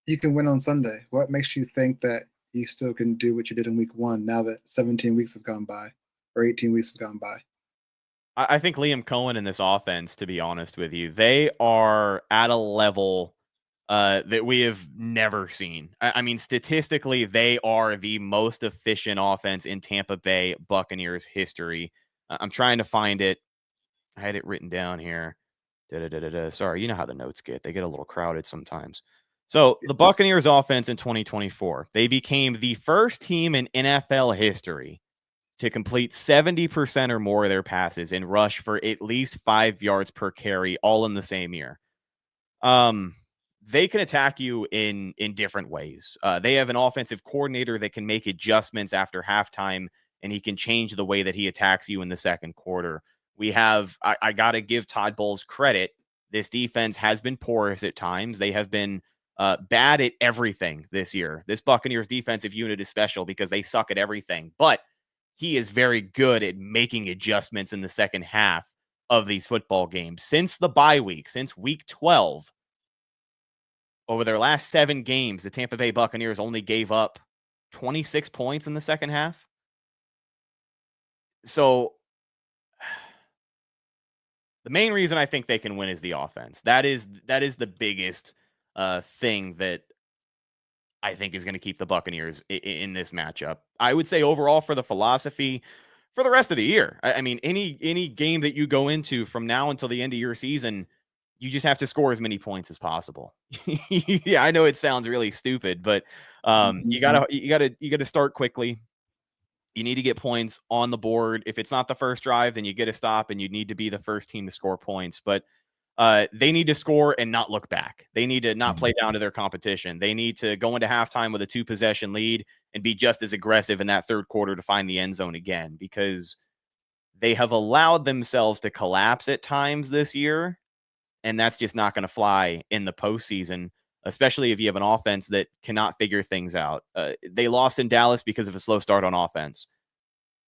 you can win on Sunday? What makes you think that you still can do what you did in week 1 now that 17 weeks have gone by or 18 weeks have gone by? I think Liam Cohen in this offense, to be honest with you, they are at a level that we have never seen. I mean, statistically, they are the most efficient offense in Tampa Bay Buccaneers history. I'm trying to find it. I had it written down here. Sorry, you know how the notes get. They get a little crowded sometimes. So the Buccaneers offense in 2024, they became the first team in NFL history to complete 70% or more of their passes and rush for at least 5 yards per carry, all in the same year. They can attack you in different ways. They have an offensive coordinator that can make adjustments after halftime, and he can change the way that he attacks you in the second quarter. We have, I got to give Todd Bowles credit. This defense has been porous at times. They have been bad at everything this year. This Buccaneers defensive unit is special because they suck at everything, but he is very good at making adjustments in the second half of these football games. Since the bye week, since week 12, over their last 7 games, the Tampa Bay Buccaneers only gave up 26 points in the second half. So the main reason I think they can win is the offense. That is the biggest thing that I think is going to keep the Buccaneers in this matchup. I would say overall for the philosophy for the rest of the year. I mean, any game that you go into from now until the end of your season, you just have to score as many points as possible. Yeah, I know it sounds really stupid, but you gotta start quickly. You need to get points on the board. If it's not the first drive, then you get a stop, and you need to be the first team to score points. But they need to score and not look back. They need to not play down to their competition. They need to go into halftime with a 2-possession lead and be just as aggressive in that third quarter to find the end zone again, because they have allowed themselves to collapse at times this year. And that's just not going to fly in the postseason, especially if you have an offense that cannot figure things out. They lost in Dallas because of a slow start on offense.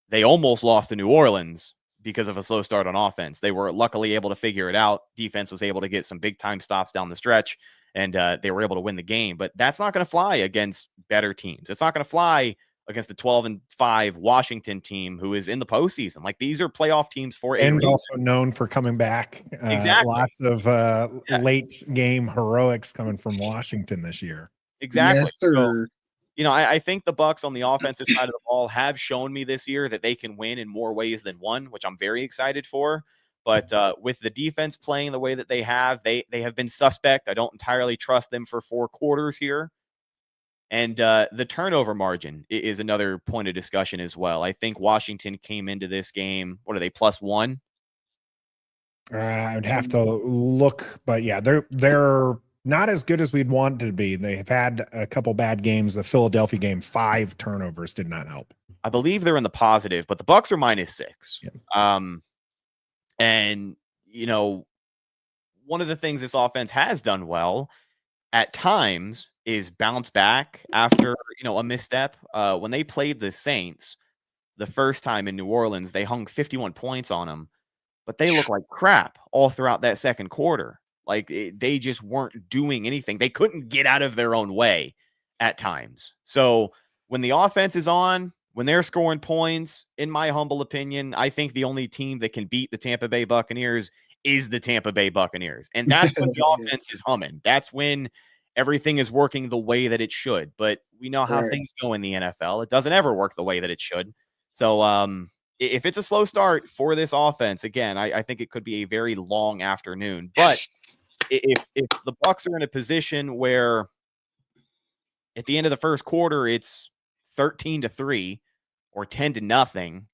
They almost lost to New Orleans because of a slow start on offense. They were luckily able to figure it out. Defense was able to get some big time stops down the stretch, and they were able to win the game. But that's not going to fly against better teams. It's not going to fly against a 12-5 Washington team who is in the postseason. Like, these are playoff teams for a reason. Also known for coming back. Exactly. Lots of late game heroics coming from Washington this year. Exactly. Yes, sir. So, I think the Bucs on the offensive side of the ball have shown me this year that they can win in more ways than one, which I'm very excited for. But with the defense playing the way that they have been suspect. I don't entirely trust them for 4 quarters here. And the turnover margin is another point of discussion as well. I think Washington came into this game, what are they, +1? I would have to look, but yeah, they're not as good as we'd want to be. They have had a couple bad games. The Philadelphia game, 5 turnovers did not help. I believe they're in the positive, but the Bucs are -6. Yeah. And one of the things this offense has done well at times is bounce back after, a misstep. When they played the Saints the first time in New Orleans, they hung 51 points on them, but they looked like crap all throughout that second quarter. Like, they just weren't doing anything. They couldn't get out of their own way at times. So when the offense is on, when they're scoring points, in my humble opinion, I think the only team that can beat the Tampa Bay Buccaneers is the Tampa Bay Buccaneers. And that's when the offense is humming. That's when everything is working the way that it should. But we know how things go in the NFL. It doesn't ever work the way that it should. So, if it's a slow start for this offense, again, I think it could be a very long afternoon. But if the Bucs are in a position where at the end of the first quarter it's 13-3 or 10-0,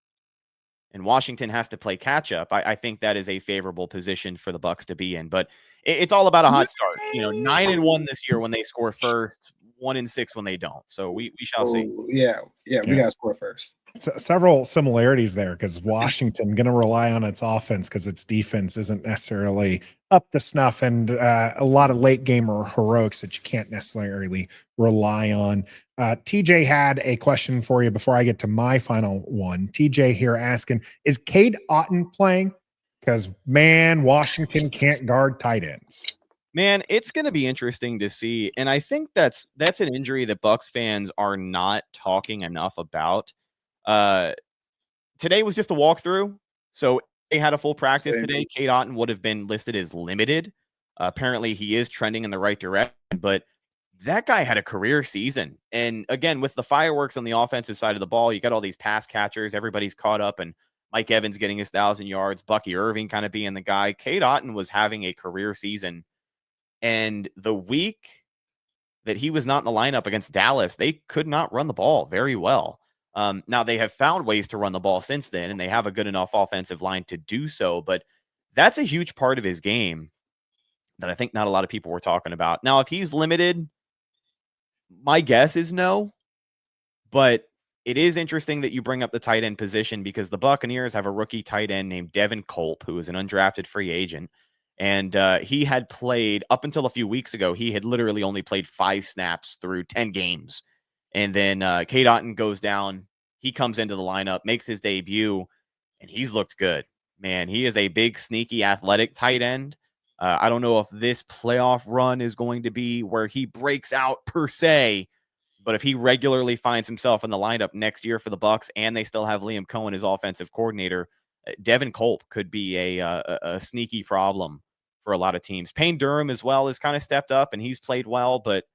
and Washington has to play catch up, I think that is a favorable position for the Bucs to be in. But it's all about a hot start. 9-1 this year when they score first, 1-6 when they don't. So we shall see. Yeah, we got to score first. Several similarities there because Washington going to rely on its offense because its defense isn't necessarily up to snuff, and a lot of late game or heroics that you can't necessarily rely on. TJ had a question for you before I get to my final one. TJ here asking, is Cade Otton playing? Because, man, Washington can't guard tight ends. Man, it's going to be interesting to see. And I think that's an injury that Bucs fans are not talking enough about. Today was just a walkthrough. So they had a full practice today. Cade Otton would have been listed as limited. Apparently he is trending in the right direction, but that guy had a career season. And again, with the fireworks on the offensive side of the ball, you got all these pass catchers. Everybody's caught up, and Mike Evans getting his 1,000 yards, Bucky Irving kind of being the guy. Cade Otton was having a career season. And the week that he was not in the lineup against Dallas, they could not run the ball very well. Now they have found ways to run the ball since then, and they have a good enough offensive line to do so. But that's a huge part of his game that I think not a lot of people were talking about. Now, if he's limited, my guess is no. But it is interesting that you bring up the tight end position because the Buccaneers have a rookie tight end named Devin Culp, who is an undrafted free agent. And he had played up until a few weeks ago. He had literally only played 5 snaps through 10 games. And then Cade Otton goes down. He comes into the lineup, makes his debut, and he's looked good. Man, he is a big, sneaky, athletic tight end. I don't know if this playoff run is going to be where he breaks out per se, but if he regularly finds himself in the lineup next year for the Bucs and they still have Liam Cohen as offensive coordinator, Devin Culp could be a sneaky problem for a lot of teams. Payne Durham as well has kind of stepped up, and he's played well, but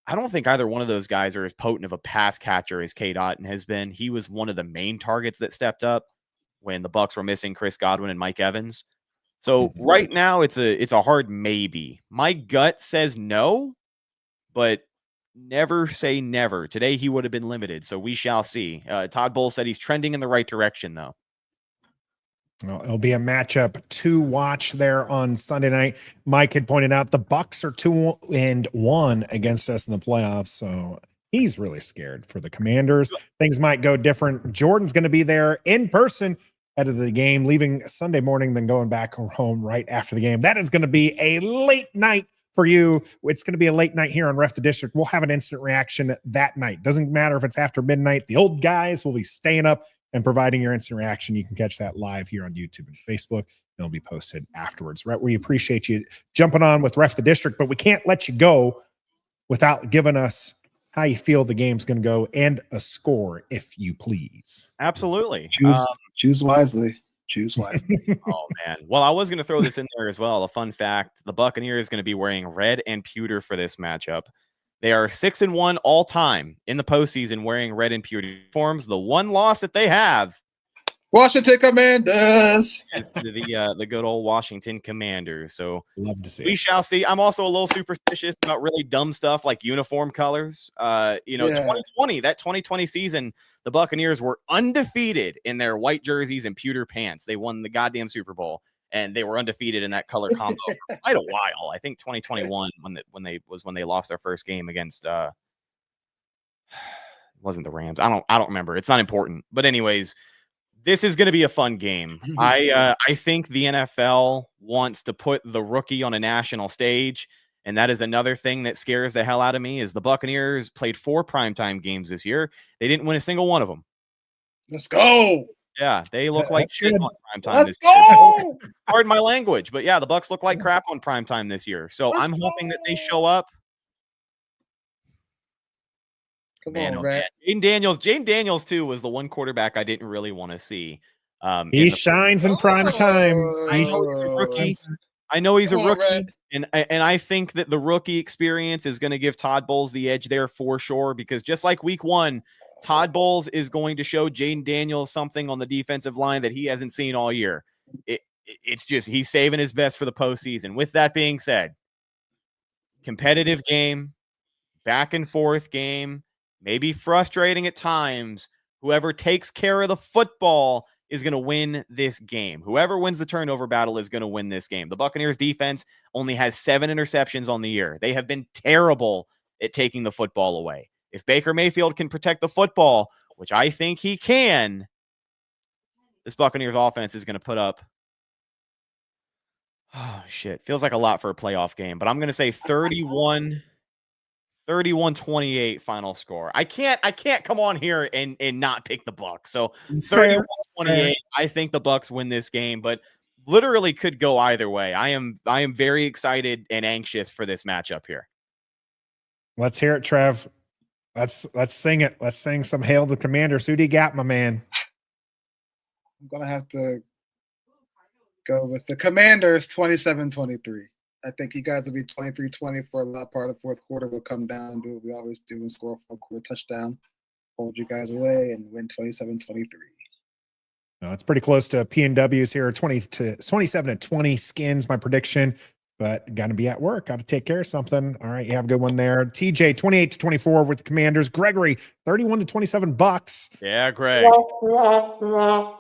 I don't think either one of those guys are as potent of a pass catcher as Cade Otton has been. He was one of the main targets that stepped up when the Bucs were missing Chris Godwin and Mike Evans. So right now it's a hard maybe. My gut says no, but never say never. Today he would have been limited, so we shall see. Todd Bowles said he's trending in the right direction, though. Well, it'll be a matchup to watch there on Sunday night. Mike had pointed out the Bucs are 2-1 against us in the playoffs, so he's really scared for the Commanders. Things might go different. Jordan's going to be there in person ahead of the game, leaving Sunday morning, then going back home right after the game. That is going to be a late night for you. It's going to be a late night here on Ref the District. We'll have an instant reaction that night. Doesn't matter if it's after midnight. The old guys will be staying up and providing your instant reaction. You can catch that live here on YouTube and Facebook. It'll be posted afterwards. Right, we appreciate you jumping on with Ref the District, but we can't let you go without giving us how you feel the game's going to go and a score, if you please. Absolutely. Choose wisely. Choose wisely. Oh, man. Well, I was going to throw this in there as well. A fun fact, the Buccaneers is going to be wearing red and pewter for this matchup. They are 6-1 all time in the postseason wearing red and pewter uniforms. The one loss that they have, Washington Commanders, is to the good old Washington Commanders. So love to see. We shall see. I'm also a little superstitious about really dumb stuff like uniform colors. 2020, that 2020 season, the Buccaneers were undefeated in their white jerseys and pewter pants. They won the goddamn Super Bowl. And they were undefeated in that color combo for quite a while. I think 2021 when they lost their first game against wasn't the Rams. I don't remember. It's not important. But anyways, this is going to be a fun game. I think the NFL wants to put the rookie on a national stage, and that is another thing that scares the hell out of me. Is the Buccaneers played 4 primetime games this year? They didn't win a single one of them. Let's go. Yeah, they look like shit on primetime Let's this year. go. Pardon my language, but yeah, the Bucs look like crap on primetime this year. So I'm hoping that they show up. Come on, Rat. Jaden Daniels too was the one quarterback I didn't really want to see. He shines in prime time. I know he's a rookie. And I think that the rookie experience is going to give Todd Bowles the edge there for sure. Because just like week 1, Todd Bowles is going to show Jaden Daniels something on the defensive line that he hasn't seen all year. It's just he's saving his best for the postseason. With that being said, competitive game, back and forth game, maybe frustrating at times. Whoever takes care of the football is going to win this game. Whoever wins the turnover battle is going to win this game. The Buccaneers defense only has 7 interceptions on the year. They have been terrible at taking the football away. If Baker Mayfield can protect the football, which I think he can, this Buccaneers offense is going to put up, oh shit, feels like a lot for a playoff game, but I'm going to say 31-28 final score. I can't come on here and not pick the Bucs. So 31-28, I think the Bucs win this game, but literally could go either way. I am very excited and anxious for this matchup here. Let's hear it, Trev. Let's sing it. Let's sing some Hail the Commanders. Who do you got, my man? I'm going to have to go with the Commanders 27-23. I think you guys will be 23-20 for a lot part of the fourth quarter. We'll come down and do what we always do and score a fourth-quarter touchdown, hold you guys away, and win 27-23. No, it's pretty close to P&W's here, 27-20 Skins, my prediction. But got to be at work. Got to take care of something. All right, you have a good one there. TJ, 28-24 with the Commanders. Gregory, 31-27 Bucks. Yeah, Greg.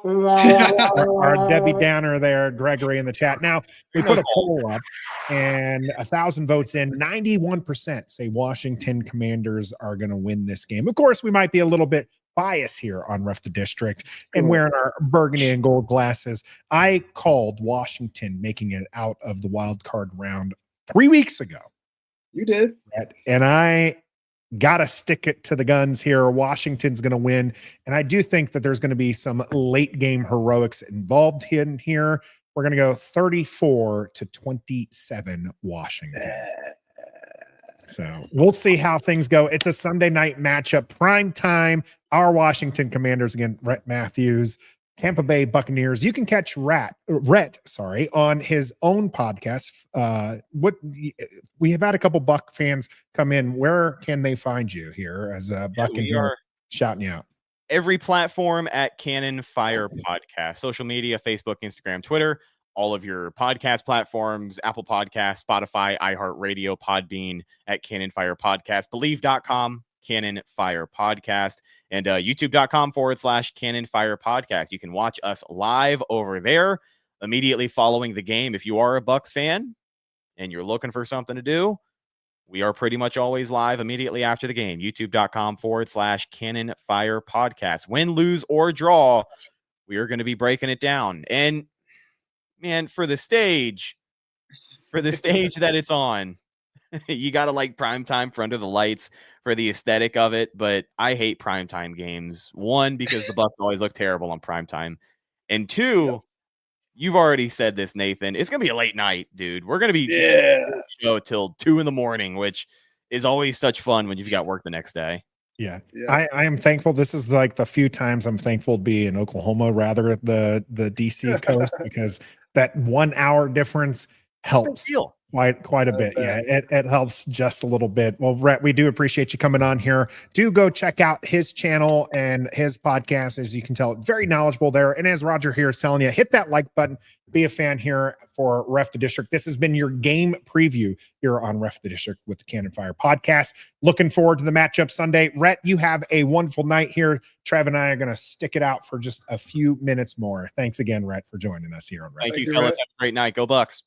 our Debbie Downer there, Gregory, in the chat. Now, we put a poll up, and 1,000 votes in. 91% say Washington Commanders are going to win this game. Of course, we might be a little bit bias here on Ref the District and wearing our burgundy and gold glasses. I called Washington making it out of the wild card round 3 weeks ago. You did. And I got to stick it to the guns here. Washington's going to win. And I do think that there's going to be some late game heroics involved in here. We're going to go 34-27 Washington. So we'll see how things go. It's a Sunday night matchup, prime time. Our Washington Commanders again, Rhett Matthews, Tampa Bay Buccaneers. You can catch Rhett on his own podcast. We have had a couple Buck fans come in. Where can they find you here as a Buccaneer shouting you out? Every platform at Canon Fire Podcast, social media, Facebook, Instagram, Twitter. All of your podcast platforms, Apple Podcasts, Spotify, iHeartRadio, Podbean at Canon Fire Podcast, Believe.com, Canon Fire Podcast, and YouTube.com/Canon Fire Podcast. You can watch us live over there immediately following the game. If you are a Bucs fan and you're looking for something to do, we are pretty much always live immediately after the game. YouTube.com/Canon Fire Podcast. Win, lose, or draw, we are going to be breaking it down. And man, for the stage that it's on, you got to like primetime for under the lights for the aesthetic of it. But I hate primetime games. One, because the Bucs always look terrible on primetime. And two, you've already said this, Nathan. It's going to be a late night, dude. We're going to be show till 2 a.m, which is always such fun when you've got work the next day. Yeah. I am thankful. This is like the few times I'm thankful to be in Oklahoma rather than the DC coast, because that 1 hour difference helps quite a bit. Yeah, it helps just a little bit. Well, Rhett, we do appreciate you coming on here. Do go check out his channel and his podcast. As you can tell, very knowledgeable there. And as Roger here is telling you, hit that like button. Be a fan here for Ref the District. This has been your game preview here on Ref the District with the Canon Fire Podcast. Looking forward to the matchup Sunday. Rhett, you have a wonderful night here. Trev and I are going to stick it out for just a few minutes more. Thanks again, Rhett, for joining us here on Ref. Thank you, fellas. Have a great night. Go Bucs.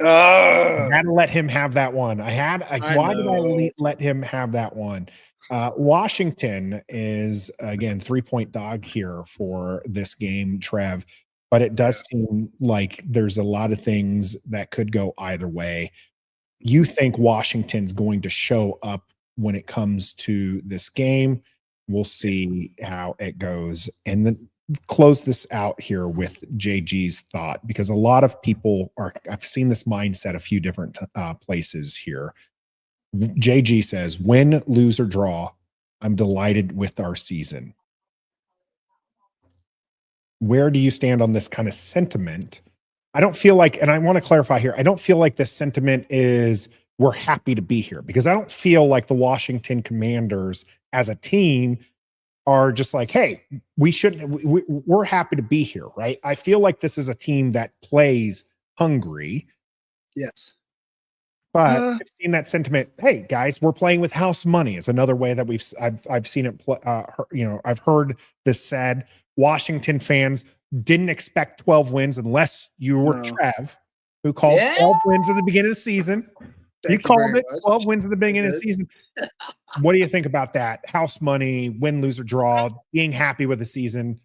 I had to let him have that one. Why did I let him have that one? Washington is, again, 3-point dog here for this game, Trev. But it does seem like there's a lot of things that could go either way. You think Washington's going to show up when it comes to this game? We'll see how it goes. And then close this out here with JG's thought, because a lot of people I've seen this mindset a few different places here. JG says, win, lose, or draw, I'm delighted with our season. Where do you stand on this kind of sentiment? I don't feel like, and I want to clarify here, I don't feel like this sentiment is we're happy to be here, because I don't feel like the Washington Commanders as a team are just like, hey, we're happy to be here, right? I feel like this is a team that plays hungry. Yes. But I've seen that sentiment. Hey, guys, we're playing with house money. Is another way that I've seen it. I've heard this said. Washington fans didn't expect 12 wins unless you were Trev, who called 12 wins at the beginning of the season. You called it 12 wins at the beginning of the season. What do you think about that? House money, win, lose, or draw, being happy with the season.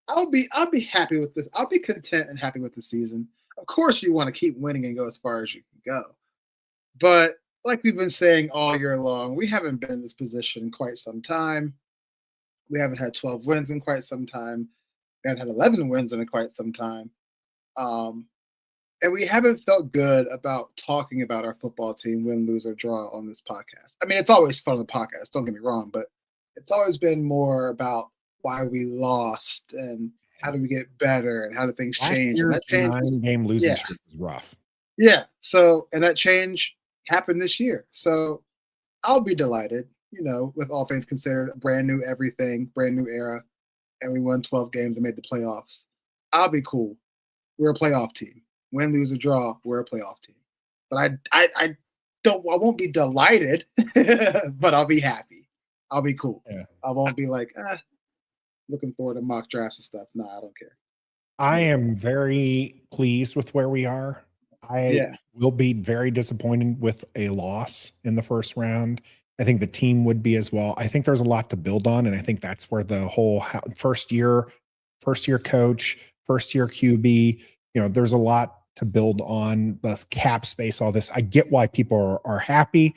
I'll be happy with this. I'll be content and happy with the season. Of course, you want to keep winning and go as far as you can go. But like we've been saying all year long, we haven't been in this position in quite some time. We haven't had 12 wins in quite some time. We haven't had 11 wins in quite some time. And we haven't felt good about talking about our football team, win, lose, or draw on this podcast. I mean, it's always fun on the podcast, don't get me wrong, but it's always been more about why we lost and how do we get better and how do things change. And that change 9-game losing streak was rough. Yeah. So, and that change happened this year. So I'll be delighted, with all things considered, brand new everything, brand new era. And we won 12 games and made the playoffs. I'll be cool. We're a playoff team. Win, lose, or draw, we're a playoff team. But I won't be delighted, but I'll be happy. I'll be cool. Yeah. I won't be like, looking forward to mock drafts and stuff. No, I don't care. I am very pleased with where we are. I will be very disappointed with a loss in the first round. I think the team would be as well. I think there's a lot to build on, and I think that's where the whole first year coach, first year QB, there's a lot to build on, the cap space, all this. I get why people are happy.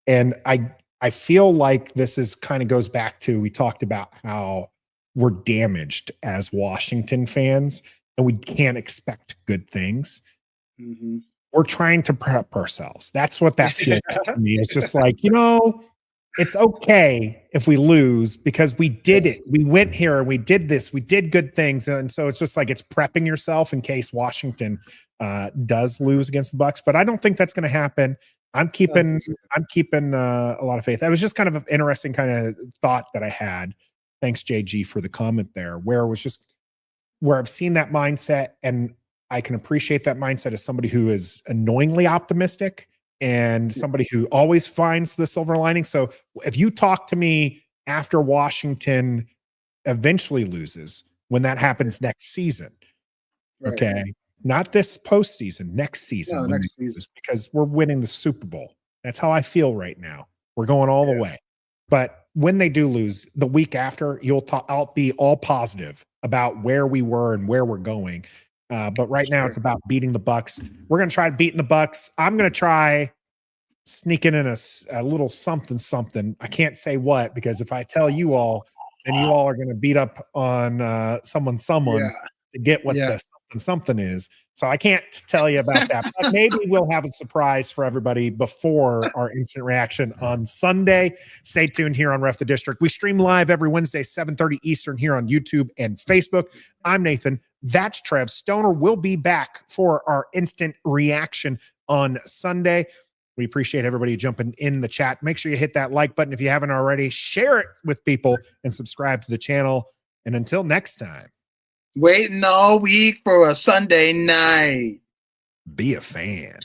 And I feel like this is kind of goes back to, we talked about how we're damaged as Washington fans and we can't expect good things. Mm-hmm. We're trying to prep ourselves. That's what that feels like to me. It's just like, it's okay if we lose because we did it. We went here and we did this. We did good things. And so it's just like, it's prepping yourself in case Washington does lose against the Bucs. But I don't think that's going to happen. I'm keeping a lot of faith. That was just kind of an interesting kind of thought that I had. Thanks, JG, for the comment there, where it was just where I've seen that mindset and I can appreciate that mindset as somebody who is annoyingly optimistic and somebody who always finds the silver lining. So if you talk to me after Washington eventually loses, when that happens next season, okay, not this postseason, next season, next season, because we're winning the Super Bowl. That's how I feel right now. We're going all the way. But when they do lose the week after, I'll be all positive about where we were and where we're going. But right now it's about beating the Bucs. We're going to try beating the Bucs. I'm going to try sneaking in a little something. I can't say what, because if I tell you all, then you all are going to beat up on someone to get what the something is. So I can't tell you about that. But maybe we'll have a surprise for everybody before our instant reaction on Sunday. Stay tuned here on Ref the District. We stream live every Wednesday, 7:30 Eastern here on YouTube and Facebook. I'm Nathan. That's Trev. Stoner will be back for our instant reaction on Sunday. We appreciate everybody jumping in the chat. Make sure you hit that like button if you haven't already. Share it with people and subscribe to the channel. And until next time, waiting all week for a Sunday night. Be a fan.